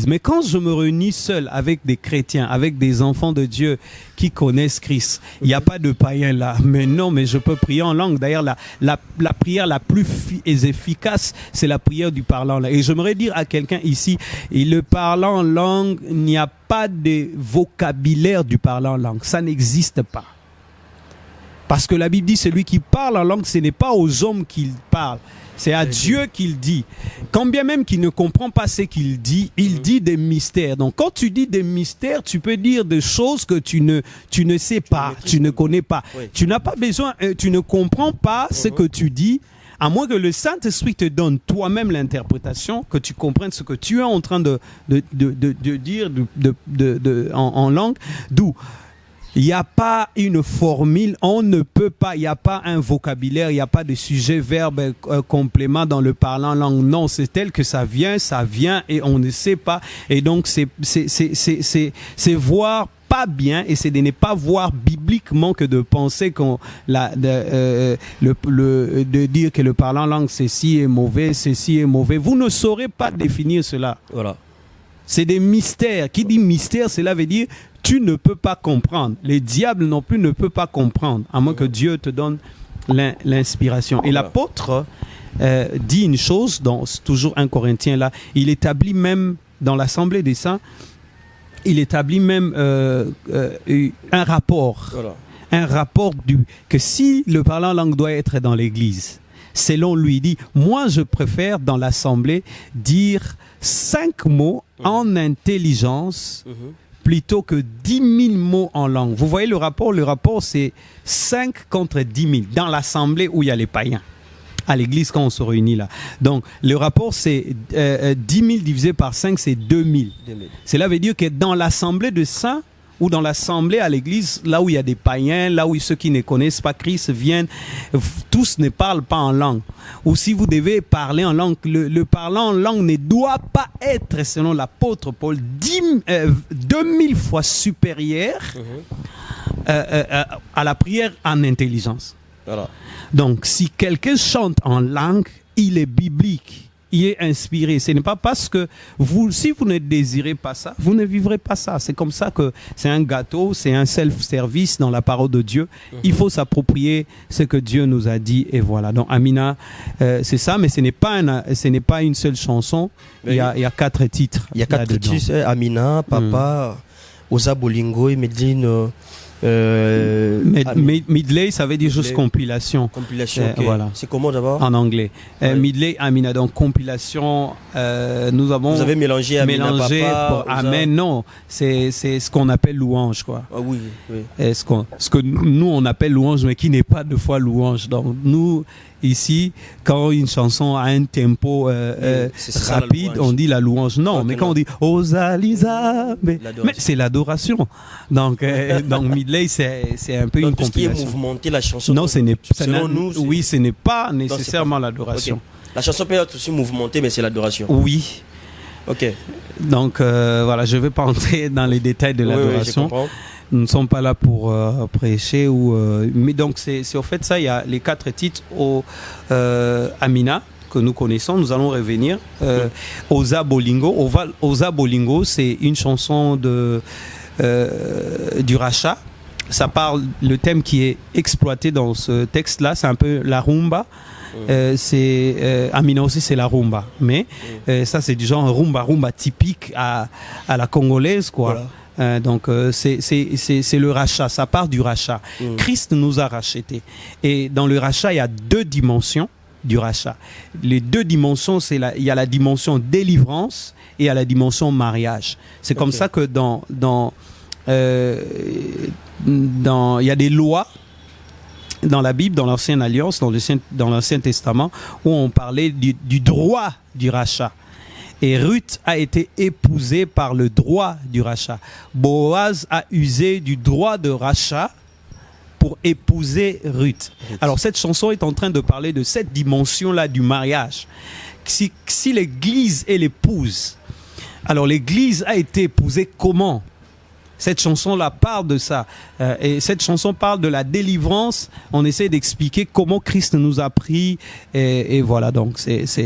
Mais quand je me réunis seul avec des chrétiens, avec des enfants de Dieu qui connaissent Christ, il n'y a pas de païens là. Mais non, mais je peux prier en langue. D'ailleurs, la prière la plus efficace, c'est la prière du parlant en langue. Et j'aimerais dire à quelqu'un ici, le parlant en langue, il n'y a pas de vocabulaire du parlant en langue. Ça n'existe pas. Parce que la Bible dit, celui qui parle en langue, ce n'est pas aux hommes qu'il parle. C'est à Dieu qu'il dit. Quand bien même qu'il ne comprend pas ce qu'il dit, il dit des mystères. Donc quand tu dis des mystères, tu peux dire des choses que tu ne sais pas, tu ne connais pas. Oui. Tu n'as pas besoin, tu ne comprends pas ce que tu dis, à moins que le Saint-Esprit te donne toi-même l'interprétation, que tu comprennes ce que tu es en train de dire en langue. D'où il n'y a pas une formule, on ne peut pas, il n'y a pas un vocabulaire, il n'y a pas de sujet, verbe, complément dans le parlant langue. Non, c'est tel que ça vient et on ne sait pas. Et donc, c'est voir pas bien et c'est de ne pas voir bibliquement que de penser de dire que le parlant langue, ceci est mauvais. Vous ne saurez pas définir cela. Voilà. C'est des mystères. Qui dit mystère, cela veut dire tu ne peux pas comprendre. Les diables non plus ne peuvent pas comprendre, à moins que Dieu te donne l'inspiration. Et l'apôtre dit une chose, dans toujours 1 Corinthiens là, il établit même dans l'assemblée des saints, il établit même un rapport. Voilà. Un rapport que si le parlant langue doit être dans l'église, selon lui, il dit, moi je préfère dans l'assemblée dire 5 mots en intelligence plutôt que 10 000 mots en langue. Vous voyez le rapport? Le rapport, c'est 5 contre 10 000 dans l'assemblée où il y a les païens. À l'église, quand on se réunit là. Donc, le rapport, c'est 10 000 divisé par 5, c'est 2 000. Cela veut dire que dans l'assemblée de saints, ou dans l'assemblée à l'église, là où il y a des païens, là où ceux qui ne connaissent pas Christ viennent, tous ne parlent pas en langue. Ou si vous devez parler en langue, le parlant en langue ne doit pas être, selon l'apôtre Paul, 2000 fois supérieur à la prière en intelligence. Voilà. Donc, si quelqu'un chante en langue, il est biblique. y est inspiré. Ce n'est pas parce que si vous ne désirez pas ça, vous ne vivrez pas ça. C'est comme ça que c'est un gâteau, c'est un self-service dans la parole de Dieu. Il faut s'approprier ce que Dieu nous a dit et voilà. Donc Amina, c'est ça, mais ce n'est pas une seule chanson. Il y a 4 titres. Il y a 4 titres. Amina, Papa, Oza Bolingo et Medline. Midley, ça veut dire juste compilation. Compilation, okay. Voilà. C'est comment d'abord? En anglais. Midley, Amina, donc compilation. Nous avons. Vous avez mélangé Amina, Papa, pour Amen. Non, c'est ce qu'on appelle louange, quoi. Ah oui, oui. Ce que nous on appelle louange, mais qui n'est pas de fois louange. Donc nous. Ici, quand une chanson a un tempo rapide, on dit la louange. Non, mais quand on dit Oza Lisa, mais c'est l'adoration. Donc Midley, c'est un peu une compilation. Ce qui est mouvementé, la chanson. Non, ce n'est pas nécessairement l'adoration. Okay. La chanson peut être aussi mouvementée, mais c'est l'adoration. Oui. Ok. Donc voilà, je ne vais pas entrer dans les détails de l'adoration. Oui, nous ne sommes pas là pour prêcher mais donc c'est au fait ça. Il y a les 4 titres au Amina que nous connaissons. Nous allons revenir. Oza Bolingo. Oza Bolingo, c'est une chanson du rachat. Ça parle, le thème qui est exploité dans ce texte-là, c'est un peu la rumba. Amina aussi c'est la rumba, mais ça c'est du genre rumba typique à la congolaise, quoi. Voilà. Donc c'est le rachat, ça part du rachat. Christ nous a rachetés. Et dans le rachat, il y a 2 dimensions du rachat. Les 2 dimensions, il y a la dimension délivrance et il y a la dimension mariage. C'est comme ça que il y a des lois dans la Bible, dans l'Ancienne Alliance, dans l'Ancien Testament, où on parlait du droit du rachat. Et Ruth a été épousée par le droit du rachat. Boaz a usé du droit de rachat pour épouser Ruth. Alors cette chanson est en train de parler de cette dimension-là du mariage. Si l'Église est l'épouse, alors l'Église a été épousée comment? Cette chanson-là parle de ça. Et cette chanson parle de la délivrance. On essaie d'expliquer comment Christ nous a pris. Et voilà, donc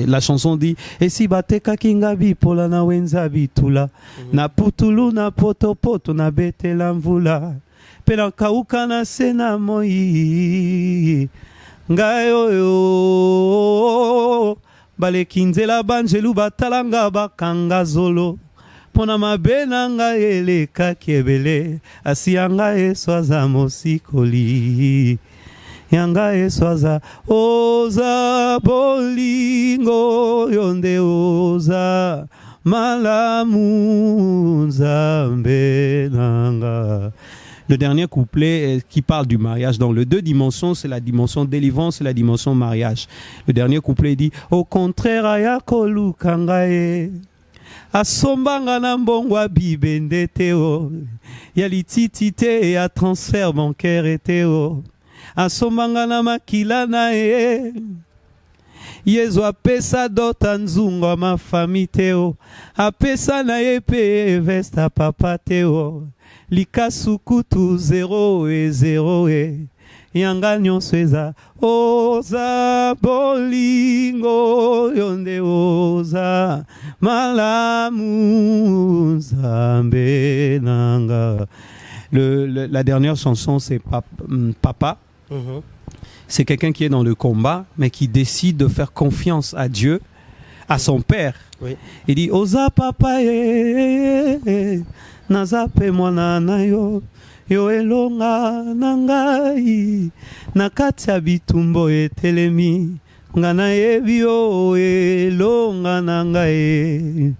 la chanson dit et si bateka kingabi pola na wenzabi tula na putulu na poto na betela mvula pela kauka na sena moi ngayo yo balekinzela banjelu batalanga bakanga zolo pona mabena nga eleka kiebele asianga eswaza mosikoli yanga eswaza oza bolingo yonde oza malamu nzambe nanga. Le dernier couplet qui parle du mariage. Dans les 2 dimensions, c'est la dimension délivrance et la dimension mariage. Le dernier couplet dit au contraire ayakolu kangae asombanga na mbongwa bibende teo ya lititi te ya transfert bancaire teo asombanga na makila na e yezo apesa dota nzungo ma famille teo apesa na ye pe vesta papa teo likasukutu 0 yanga nyonso eza oza bolingo yonde oza malamu nzambe nanga. La dernière chanson c'est Papa. C'est quelqu'un qui est dans le combat mais qui décide de faire confiance à Dieu, à son père. Oui. Il dit oza papa nazape mwana na yo yo elonga nangai nakati ya bitumbo etelemi ngana yebi yo elonga nangai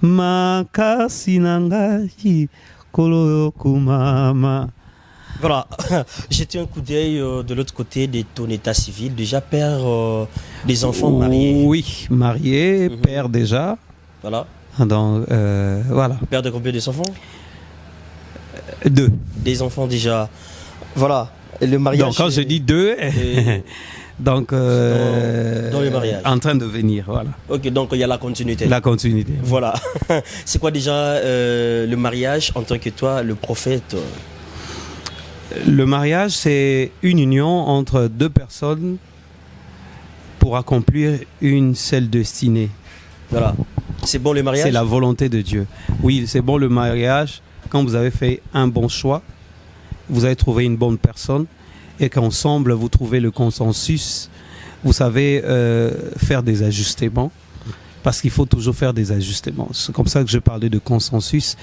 makasi nangai kolo kumama. Voilà, j'étais un coup d'œil de l'autre côté de ton état civil, déjà père des enfants mariés. Oui, marié, père déjà. Voilà. Donc, voilà. Père de combien des enfants? 2. Des enfants déjà. Voilà. Et le mariage. Donc quand je dis 2, donc dans le mariage. En train de venir, voilà. Ok, donc il y a la continuité. La continuité. Voilà. C'est quoi déjà le mariage en tant que toi, le prophète? Le mariage, c'est une union entre 2 personnes pour accomplir une seule destinée. Voilà. C'est bon le mariage? C'est la volonté de Dieu. Oui, c'est bon le mariage quand vous avez fait un bon choix, vous avez trouvé une bonne personne et qu'ensemble vous trouvez le consensus. Vous savez faire des ajustements parce qu'il faut toujours faire des ajustements. C'est comme ça que je parlais de consensus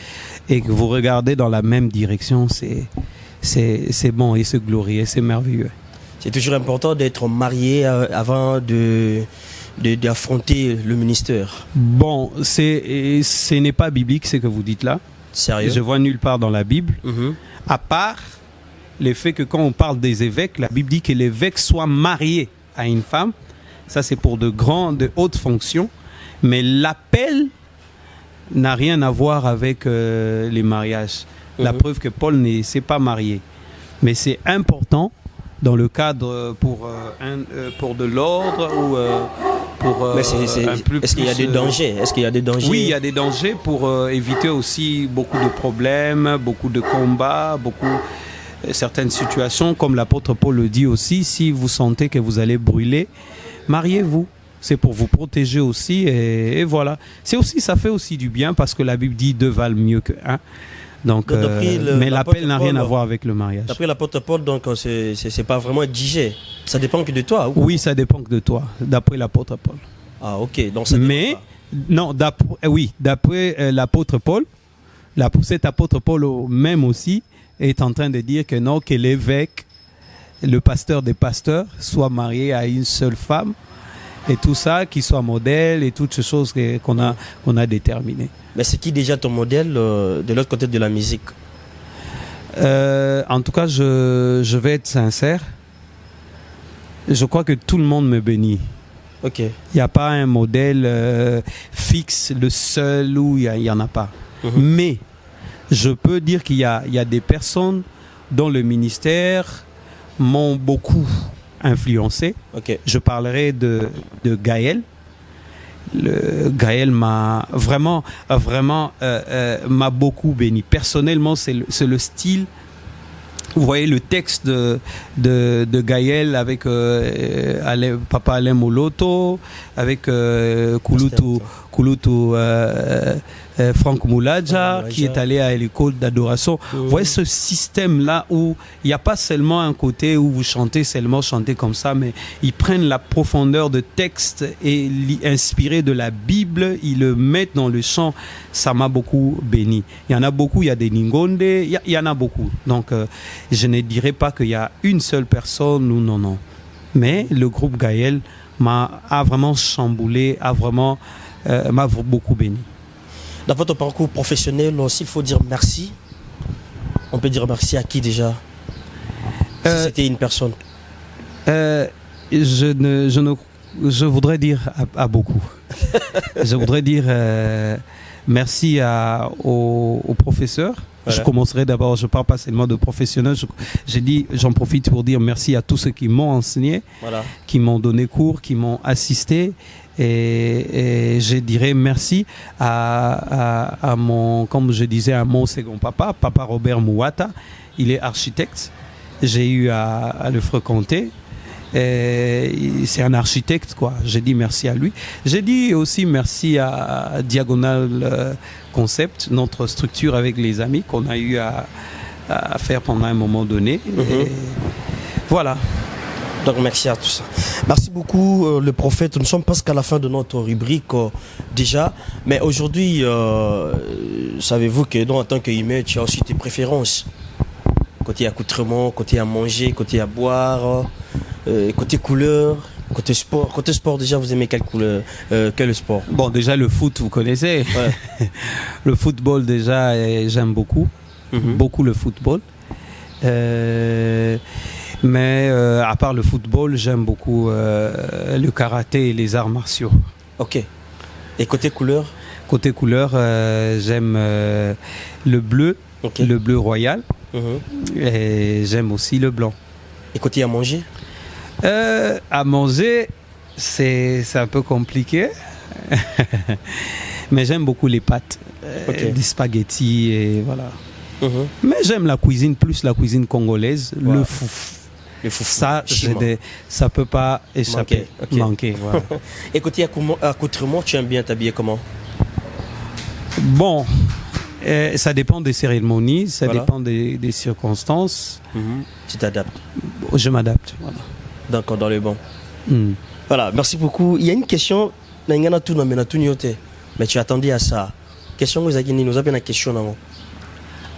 et que vous regardez dans la même direction, c'est bon et c'est glorieux, c'est merveilleux. C'est toujours important d'être marié avant d'affronter le ministère. Bon, ce n'est pas biblique ce que vous dites là. Sérieux? Je vois nulle part dans la Bible, à part le fait que quand on parle des évêques, la Bible dit que l'évêque soit marié à une femme. Ça, c'est pour de hautes fonctions. Mais l'appel n'a rien à voir avec les mariages. La preuve que Paul ne s'est pas marié. Mais c'est important dans le cadre pour de l'ordre ou pour est-ce qu'il y a des dangers? Est-ce qu'il y a des dangers? Oui, il y a des dangers pour éviter aussi beaucoup de problèmes, beaucoup de combats, certaines situations. Comme l'apôtre Paul le dit aussi, si vous sentez que vous allez brûler, mariez-vous. C'est pour vous protéger aussi et voilà. Ça fait aussi du bien parce que la Bible dit 2 valent mieux que 1. Donc, mais l'appel n'a rien à voir avec le mariage. D'après l'apôtre Paul, donc c'est pas vraiment exigé. Ça dépend que de toi. Ou? Oui, ça dépend que de toi. D'après l'apôtre Paul. Ah, ok. Donc ça dépend d'après l'apôtre Paul, cet apôtre Paul même aussi est en train de dire que non, que l'évêque, le pasteur des pasteurs, soit marié à une seule femme. Et tout ça, qu'il soit modèle et toutes ces choses qu'on a déterminées. Mais c'est qui déjà ton modèle de l'autre côté de la musique? En tout cas, je vais être sincère. Je crois que tout le monde me bénit. Ok. Il n'y a pas un modèle fixe, le seul, où il n'y en a pas. Mais je peux dire qu'il y a des personnes dont le ministère m'ont beaucoup influencé. Okay. Je parlerai de Gaël. Gaël m'a vraiment m'a beaucoup béni. Personnellement, c'est le style. Vous voyez le texte de Gaël avec Papa Alain Moloto, avec Kulutu Franck Mouladja, qui est allé à l'école d'adoration. Vous voyez ce système-là où il n'y a pas seulement un côté où vous chantez comme ça, mais ils prennent la profondeur de texte et inspiré de la Bible, ils le mettent dans le chant. Ça m'a beaucoup béni. Il y en a beaucoup, il y a des Ningonde, il y en a beaucoup. Donc, je ne dirais pas qu'il y a une seule personne ou non. Mais le groupe Gaël a vraiment chamboulé, m'a beaucoup béni. Dans votre parcours professionnel aussi, il faut dire merci. On peut dire merci à qui déjà? Si c'était une personne. Je voudrais dire à beaucoup. Je voudrais dire merci aux professeurs. Voilà. Je commencerai d'abord, je ne parle pas seulement de professionnels. J'en profite pour dire merci à tous ceux qui m'ont enseigné, qui m'ont donné cours, qui m'ont assisté. Et je dirais merci à mon, comme je disais, à mon second papa Robert Mouata. Il est architecte. J'ai eu à le fréquenter. C'est un architecte, quoi. J'ai dit merci à lui. J'ai dit aussi merci à Diagonal Concept, notre structure avec les amis qu'on a eu à faire pendant un moment donné. Et voilà. Donc merci à tout ça. Merci beaucoup le prophète. Nous sommes presque à la fin de notre rubrique déjà. Mais aujourd'hui, savez-vous que en tant qu'humain, tu as aussi tes préférences. Côté accoutrement, côté à manger, côté à boire, côté couleur, côté sport. Côté sport, déjà, vous aimez quelle couleur, quel sport? Bon, déjà le foot, vous connaissez. Ouais. Le football, déjà, j'aime beaucoup. Beaucoup le football. Mais à part le football, j'aime beaucoup le karaté et les arts martiaux. Ok. Et côté couleur? Côté couleur, j'aime le bleu, le bleu royal. Et j'aime aussi le blanc. Et côté à manger? À manger, c'est un peu compliqué. Mais j'aime beaucoup les pâtes, des spaghettis et voilà. Mais j'aime la cuisine, plus la cuisine congolaise, le fouf. Le foufou. Ça, ça peut pas échapper, manquer. Voilà. Et côté accoutrement, tu aimes bien t'habiller comment? Bon, ça dépend des cérémonies, ça dépend des circonstances. Tu t'adaptes? Je m'adapte, voilà. D'accord, dans le bon. Voilà, merci beaucoup. Il y a une question, mais tu attendais à ça. Question que vous avez nous avez une question non?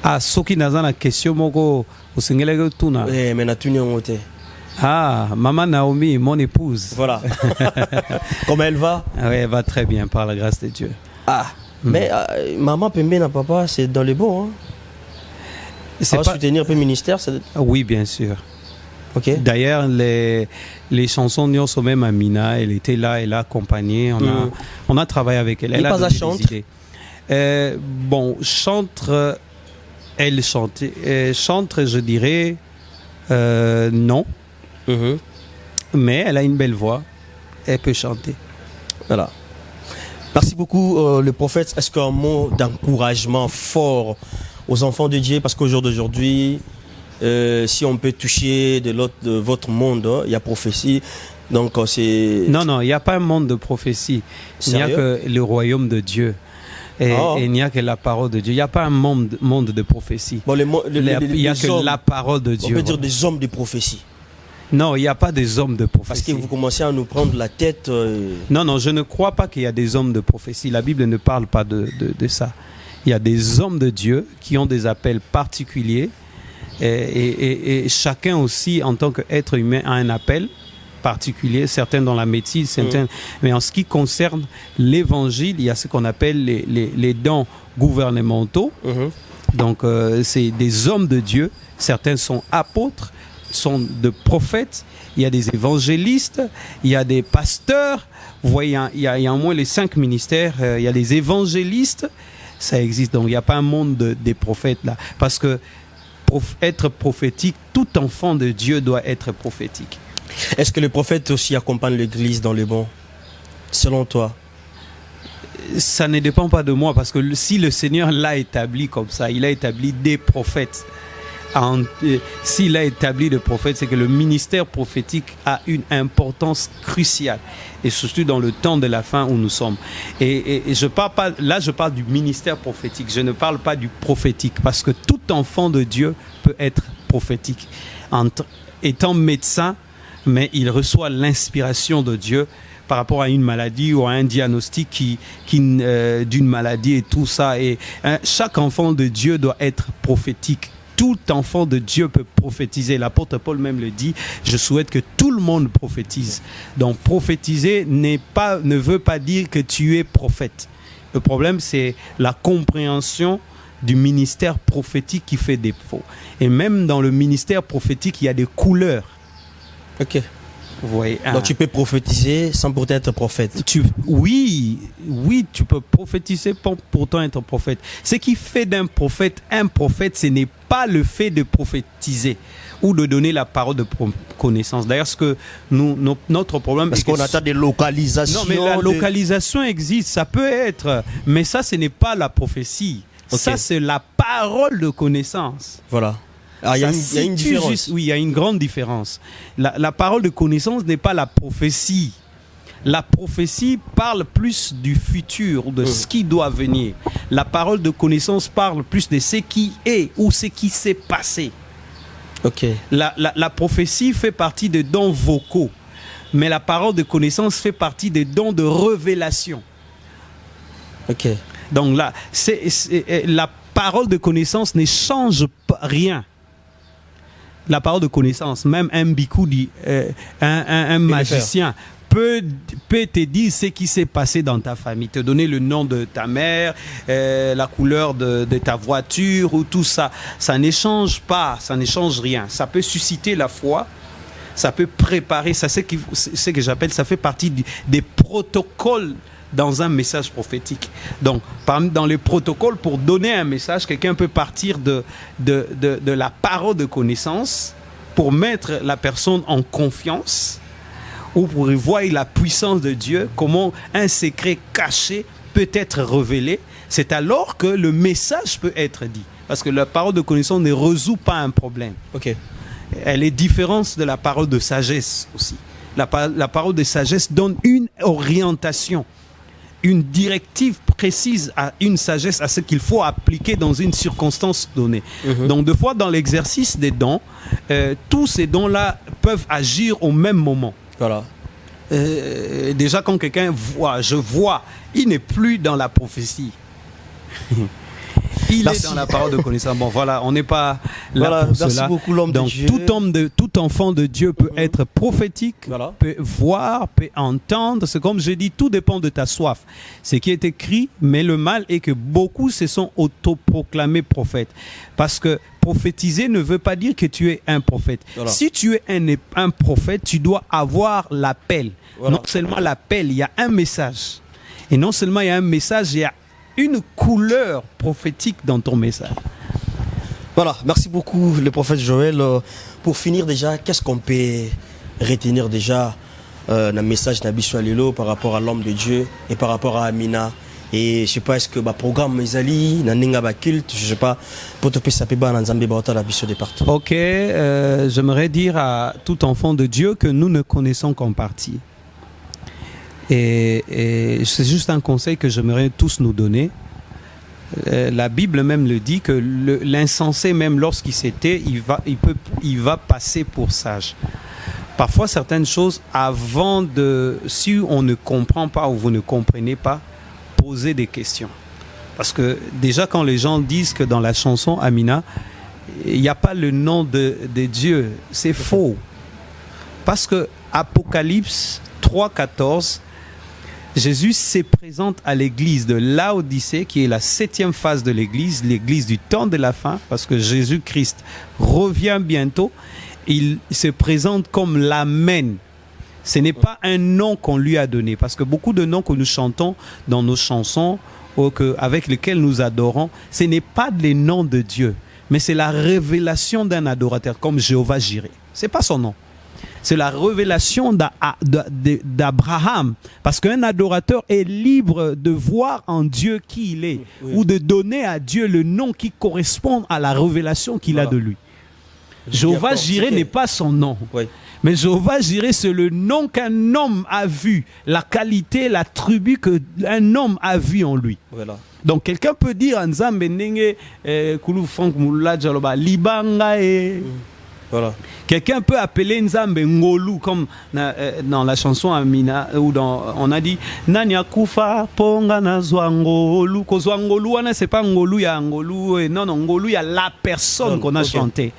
Ah, soki naza na question moko usingeleke tuna. Eh, mais na tuni ngote. Ah, maman Naomi, mon épouse. Voilà. Comment elle va? Oui, elle va très bien par la grâce de Dieu. Ah, mais maman Pembe na papa, c'est dans le bon. Hein? C'est pas soutenir le ministère. Oui, bien sûr. Okay. D'ailleurs, les chansons Nyon sont même à Mina, elle était là, elle a accompagné, on a travaillé avec elle. Elle a donné des idées. Bon, elle chante, je dirais non, mais elle a une belle voix, elle peut chanter. Voilà. Merci beaucoup, le prophète. Est-ce qu'un mot d'encouragement fort aux enfants de Dieu, parce qu'au jour d'aujourd'hui, si on peut toucher de votre monde, il y a prophétie. Donc c'est... Non, il n'y a pas un monde de prophétie. Il n'y a que le royaume de Dieu. Et il n'y a que la parole de Dieu. Il n'y a pas un monde de prophétie. Bon, il n'y a que la parole de Dieu. On peut dire des hommes de prophétie. Non, il n'y a pas des hommes de prophétie. Parce que vous commencez à nous prendre la tête. Non, je ne crois pas qu'il y a des hommes de prophétie. La Bible ne parle pas de ça. Il y a des hommes de Dieu qui ont des appels particuliers. Et chacun aussi, en tant qu'être humain, a un appel particulier, certains dans la médecine, certains... Mais en ce qui concerne l'évangile, il y a ce qu'on appelle les dons gouvernementaux. Donc, c'est des hommes de Dieu. Certains sont apôtres, sont de prophètes. Il y a des évangélistes, il y a des pasteurs. Vous voyez, il y a au moins les 5 ministères. Il y a les évangélistes. Ça existe. Donc, il n'y a pas un monde des prophètes là. Parce que être prophétique, tout enfant de Dieu doit être prophétique. Est-ce que le prophète aussi accompagne l'église dans le bon, selon toi? Ça ne dépend pas de moi, parce que si le Seigneur l'a établi comme ça, il a établi des prophètes. S'il a établi des prophètes, c'est que le ministère prophétique a une importance cruciale, et surtout dans le temps de la fin où nous sommes. Et je parle pas, là je parle du ministère prophétique, je ne parle pas du prophétique, parce que tout enfant de Dieu peut être prophétique. Étant médecin, mais il reçoit l'inspiration de Dieu par rapport à une maladie ou à un diagnostic d'une maladie et tout ça. Et chaque enfant de Dieu doit être prophétique. Tout enfant de Dieu peut prophétiser. L'apôtre Paul même le dit, je souhaite que tout le monde prophétise. Donc prophétiser ne veut pas dire que tu es prophète. Le problème, c'est la compréhension du ministère prophétique qui fait défaut. Et même dans le ministère prophétique, il y a des couleurs. Ok. Vous voyez, donc tu peux prophétiser sans pourtant être prophète. Oui, tu peux prophétiser pourtant être prophète. Ce qui fait d'un prophète un prophète, ce n'est pas le fait de prophétiser ou de donner la parole de connaissance. D'ailleurs, ce que notre problème... Parce qu'on attend des localisations. Non, mais la localisation existe, ça peut être, mais ça, ce n'est pas la prophétie. Okay. Ça, c'est la parole de connaissance. Voilà. Ah, il y a une différence. Oui, il y a une grande différence. La parole de connaissance n'est pas la prophétie. La prophétie parle plus du futur, de ce qui doit venir. La parole de connaissance parle plus de ce qui est ou ce qui s'est passé. Okay. La prophétie fait partie des dons vocaux, mais la parole de connaissance fait partie des dons de révélation. Ok. Donc là, la parole de connaissance ne change rien. La parole de connaissance, même un bikou dit, un magicien peut te dire ce qui s'est passé dans ta famille, te donner le nom de ta mère, la couleur de ta voiture ou tout ça. Ça ne change pas, ça ne change rien. Ça peut susciter la foi, ça peut préparer, ça c'est ce que j'appelle, ça fait partie des protocoles dans un message prophétique. Donc, dans les protocoles, pour donner un message, quelqu'un peut partir de la parole de connaissance pour mettre la personne en confiance ou pour voir la puissance de Dieu, comment un secret caché peut être révélé. C'est alors que le message peut être dit. Parce que la parole de connaissance ne résout pas un problème. Ok. elle est différente de la parole de sagesse aussi. La parole de sagesse donne une orientation, une directive précise à une sagesse, à ce qu'il faut appliquer dans une circonstance donnée. Donc, deux fois, dans l'exercice des dons, tous ces dons-là peuvent agir au même moment. Voilà. Déjà, quand quelqu'un voit, il n'est plus dans la prophétie. Il est dans la parole de connaissance. Bon, voilà, on n'est pas là pour cela. Beaucoup, l'homme donc, de Dieu. tout enfant de Dieu peut être prophétique, peut voir, peut entendre. C'est comme je dis, tout dépend de ta soif. Ce qui est écrit, mais le mal est que beaucoup se sont autoproclamés prophètes. Parce que prophétiser ne veut pas dire que tu es un prophète. Voilà. Si tu es un prophète, tu dois avoir l'appel. Voilà. Non seulement l'appel, il y a un message. Et non seulement il y a un message, il y a une couleur prophétique dans ton message. Voilà, merci beaucoup le prophète Joël. Pour finir déjà, qu'est-ce qu'on peut retenir déjà dans le message d'Abisso Alilo par rapport à l'homme de Dieu et par rapport à Amina? Et je sais pas, est-ce que le programme Mezali, Naninga culte, je sais pas, pour te passer dans Nzambe Baota d'Abisso de partout. Ok, j'aimerais dire à tout enfant de Dieu que nous ne connaissons qu'en partie. Et c'est juste un conseil que j'aimerais tous nous donner. La Bible même le dit que l'insensé, même lorsqu'il s'était, il va passer pour sage. Parfois, certaines choses, si on ne comprend pas ou vous ne comprenez pas, posez des questions. Parce que déjà, quand les gens disent que dans la chanson Amina, il n'y a pas le nom de Dieu, c'est faux. Parce que Apocalypse 3,14, Jésus se présente à l'église de Laodicée, qui est la 7e phase de l'église du temps de la fin, parce que Jésus-Christ revient bientôt. Il se présente comme l'Amen. Ce n'est pas un nom qu'on lui a donné, parce que beaucoup de noms que nous chantons dans nos chansons, avec lesquels nous adorons, ce n'est pas les noms de Dieu, mais c'est la révélation d'un adorateur, comme Jéhovah Jireh. Ce n'est pas son nom. C'est la révélation d'Abraham. Parce qu'un adorateur est libre de voir en Dieu qui il est, ou de donner à Dieu le nom qui correspond à la révélation qu'il a de lui. Jéhovah Jireh n'est pas son nom. Oui. Mais Jéhovah Jireh, c'est le nom qu'un homme a vu, la qualité, l'attribut qu'un homme a vu en lui. Voilà. Donc quelqu'un peut dire Nzambe Nenge Kulu Frank Moula Djaloba Libanga et... Voilà. Quelqu'un peut appeler Nzambe Ngolu, comme dans la chanson Amina, où on a dit Nanya Kufa Ponga na Zwangolu. Zwangolu, c'est pas Ngolu, ya Ngolu. Non, Ngolu, il y a la personne qu'on a chanté.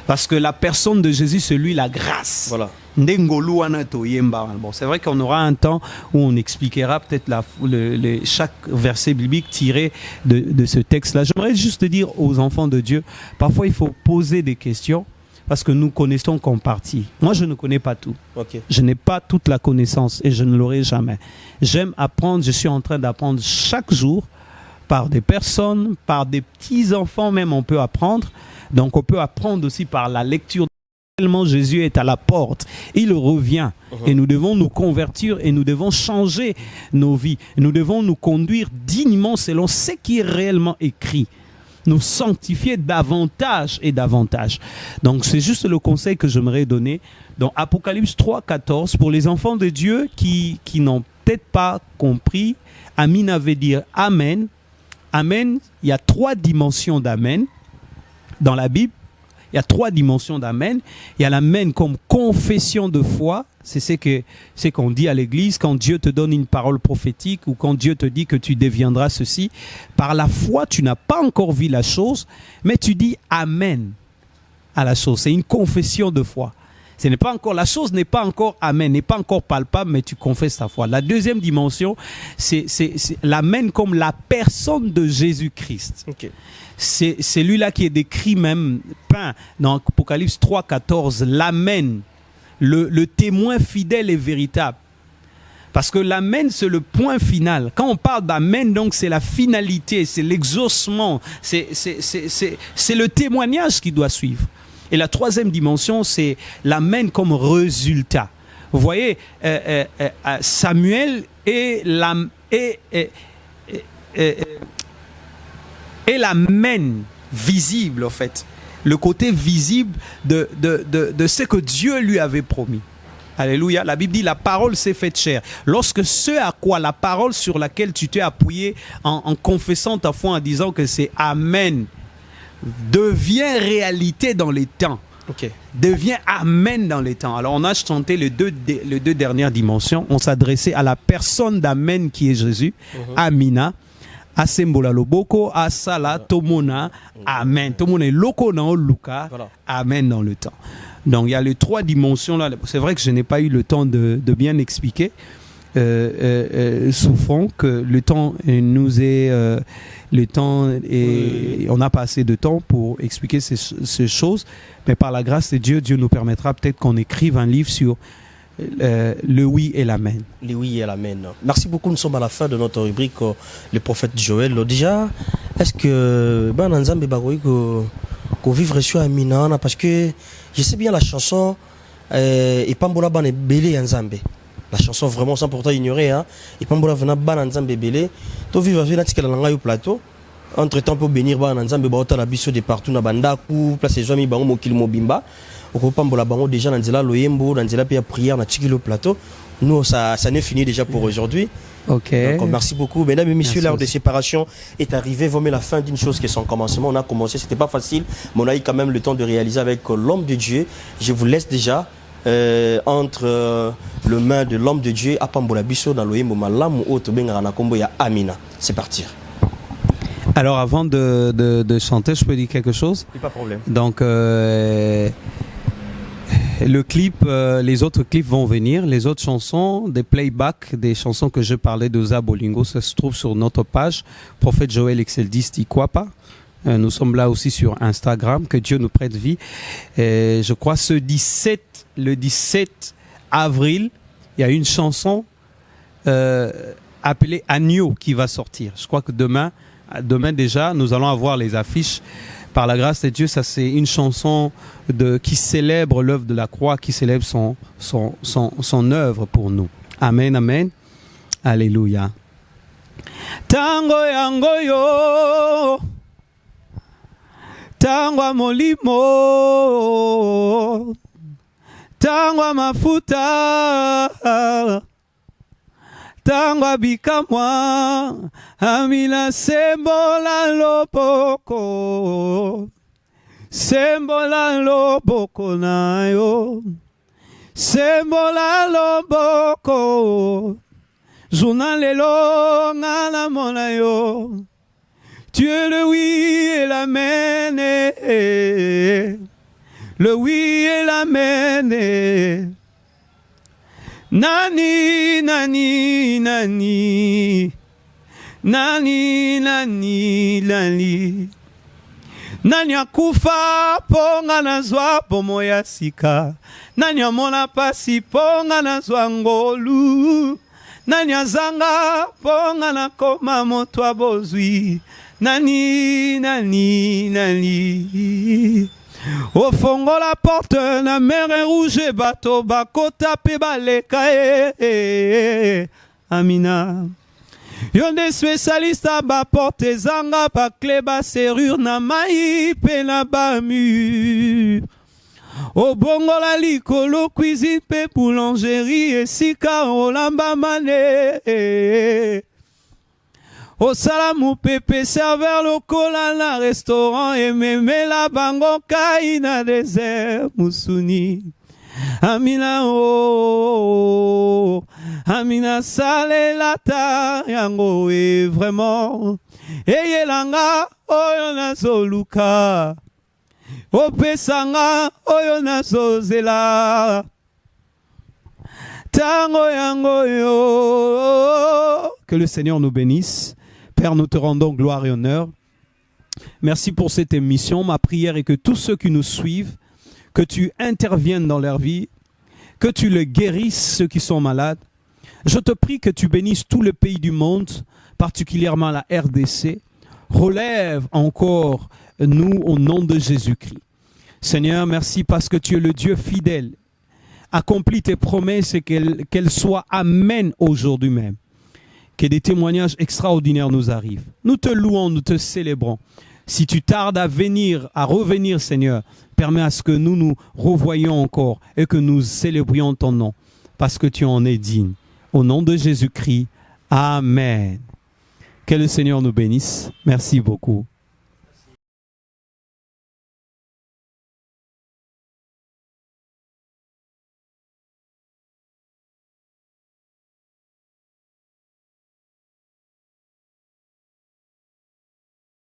Parce que la personne de Jésus, c'est lui la grâce. Voilà. Bon, c'est vrai qu'on aura un temps où on expliquera peut-être chaque verset biblique tiré de ce texte-là. J'aimerais juste dire aux enfants de Dieu, parfois il faut poser des questions. Parce que nous connaissons qu'en partie. Moi, je ne connais pas tout. Okay. Je n'ai pas toute la connaissance et je ne l'aurai jamais. J'aime apprendre, je suis en train d'apprendre chaque jour par des personnes, par des petits-enfants même, on peut apprendre. Donc, on peut apprendre aussi par la lecture. Tellement Jésus est à la porte, il revient. Et nous devons nous convertir et nous devons changer nos vies. Nous devons nous conduire dignement selon ce qui est réellement écrit. Nous sanctifier davantage et davantage. Donc, c'est juste le conseil que j'aimerais donner. Dans Apocalypse 3,14, pour les enfants de Dieu qui n'ont peut-être pas compris, Amina veut dire Amen. Amen, il y a 3 dimensions d'Amen. Dans la Bible, il y a 3 dimensions d'Amen. Il y a l'Amen comme confession de foi. C'est ce qu'on dit à l'église quand Dieu te donne une parole prophétique ou quand Dieu te dit que tu deviendras ceci. Par la foi, tu n'as pas encore vu la chose, mais tu dis Amen à la chose. C'est une confession de foi. La chose n'est pas encore Amen, n'est pas encore palpable, mais tu confesses ta foi. La deuxième dimension, c'est l'Amen comme la personne de Jésus-Christ. Okay. C'est celui-là qui est décrit même, peint dans Apocalypse 3,14, l'Amen. Le témoin fidèle et véritable. Parce que l'amen, c'est le point final. Quand on parle d'amen, donc c'est la finalité, c'est l'exaucement, c'est le témoignage qui doit suivre. Et la 3e dimension, c'est l'amen comme résultat. Vous voyez, Samuel est l'amen visible, en fait. le côté visible de ce que Dieu lui avait promis. Alléluia. La Bible dit la parole s'est faite chair. Lorsque ce à quoi la parole sur laquelle tu t'es appuyé en confessant ta foi, en disant que c'est Amen, devient réalité dans les temps. Ok. Devient Amen dans les temps. Alors on a chanté les deux dernières dimensions. On s'adressait à la personne d'Amen qui est Jésus. Amina. Asembola loboko, asala, tomona, Amen. Tomona loko na luka, Amen dans le temps. Donc il y a les trois dimensions là. C'est vrai que je n'ai pas eu le temps de bien expliquer. Souffrons que le temps nous est on n'a pas assez de temps pour expliquer ces choses, mais par la grâce de Dieu, Dieu nous permettra peut-être qu'on écrive un livre sur le oui et l'amen. Le oui et l'amen. Merci beaucoup, nous sommes à la fin de notre rubrique le prophète Joël. Déjà, est-ce que qu'on vivre sur Amina, parce que je sais bien la chanson et Pambola ban belé Nzambe. La chanson vraiment sans pourtant ignorer hein. Et Pambola vena ban Nzambe belé. To vivre avec natika na ngai au plateau. Entre temps pour bénir ban Nzambe ba ota la biso de partout na bandaku, place les amis bango mokili mobimba. Au Pambola bango déjà dans nzela loyembo, dans nzela pia prière na tiki le plateau. Nous ça n'est fini déjà pour aujourd'hui. Ok. Donc, merci beaucoup. Mesdames et messieurs, l'heure de séparation est arrivée. Vaut mieux la fin d'une chose que son commencement. On a commencé, c'était pas facile, mais on a eu quand même le temps de réaliser avec l'homme de Dieu. Je vous laisse déjà entre le main de l'homme de Dieu, Apambola Bisso, dans l'Oyembo Malam ou Autobengaranakombo, ya Amina. C'est parti. Alors avant de chanter, je peux dire quelque chose? Pas de problème. Donc le clip, les autres clips vont venir, les autres chansons, des playbacks, des chansons que je parlais de Zabolingo, ça se trouve sur notre page, Prophète Joël Exeldiste Ikwapa. Nous sommes là aussi sur Instagram, que Dieu nous prête vie. Et je crois le 17 avril, il y a une chanson appelée Agneau qui va sortir. Je crois que demain déjà, nous allons avoir les affiches. Par la grâce de Dieu, ça c'est une chanson qui célèbre l'œuvre de la croix, qui célèbre son œuvre pour nous. Amen, amen. Alléluia. Tango yango yo, tango molimo, tango mafuta, tango bikamwa, Amina sembola loboko, sembola loboko na yo, sembola loboko, journal lelo ngala mona yo, tu es le oui et l'amen, le oui et l'amen. Nani, nani, nani, nani, nani, nani, nani akufa ponga na zwa pomo ya sika, nani amona pasi ponga na zwa ngolu, nani azanga ponga na koma moto abozwi, nani, nani, nani. Au fond la porte na mer rouge bateau bakota pe baleka Amina. Yon des spécialistes ba porte zanga ba clé ba serrure na mai pe na ba mur. Au bongo la likolo cuisine pe boulangerie et sika olamba mané. Au salamu pepe serveur lokola na restaurant et meme la bango kaina désert musuni. Amina oh, Amina sale lata yango et vraiment eyelanga oyona zoluka opesanga oyona zozela tango yango yo. Que le Seigneur nous bénisse. Père, nous te rendons gloire et honneur. Merci pour cette émission. Ma prière est que tous ceux qui nous suivent, que tu interviennes dans leur vie, que tu les guérisses, ceux qui sont malades. Je te prie que tu bénisses tout le pays du monde, particulièrement la RDC. Relève encore nous au nom de Jésus-Christ. Seigneur, merci parce que tu es le Dieu fidèle. Accomplis tes promesses et qu'elles soient amen aujourd'hui même. Que des témoignages extraordinaires nous arrivent. Nous te louons, nous te célébrons. Si tu tardes à revenir, Seigneur, permets à ce que nous nous revoyions encore et que nous célébrions ton nom, parce que tu en es digne. Au nom de Jésus-Christ, Amen. Que le Seigneur nous bénisse. Merci beaucoup.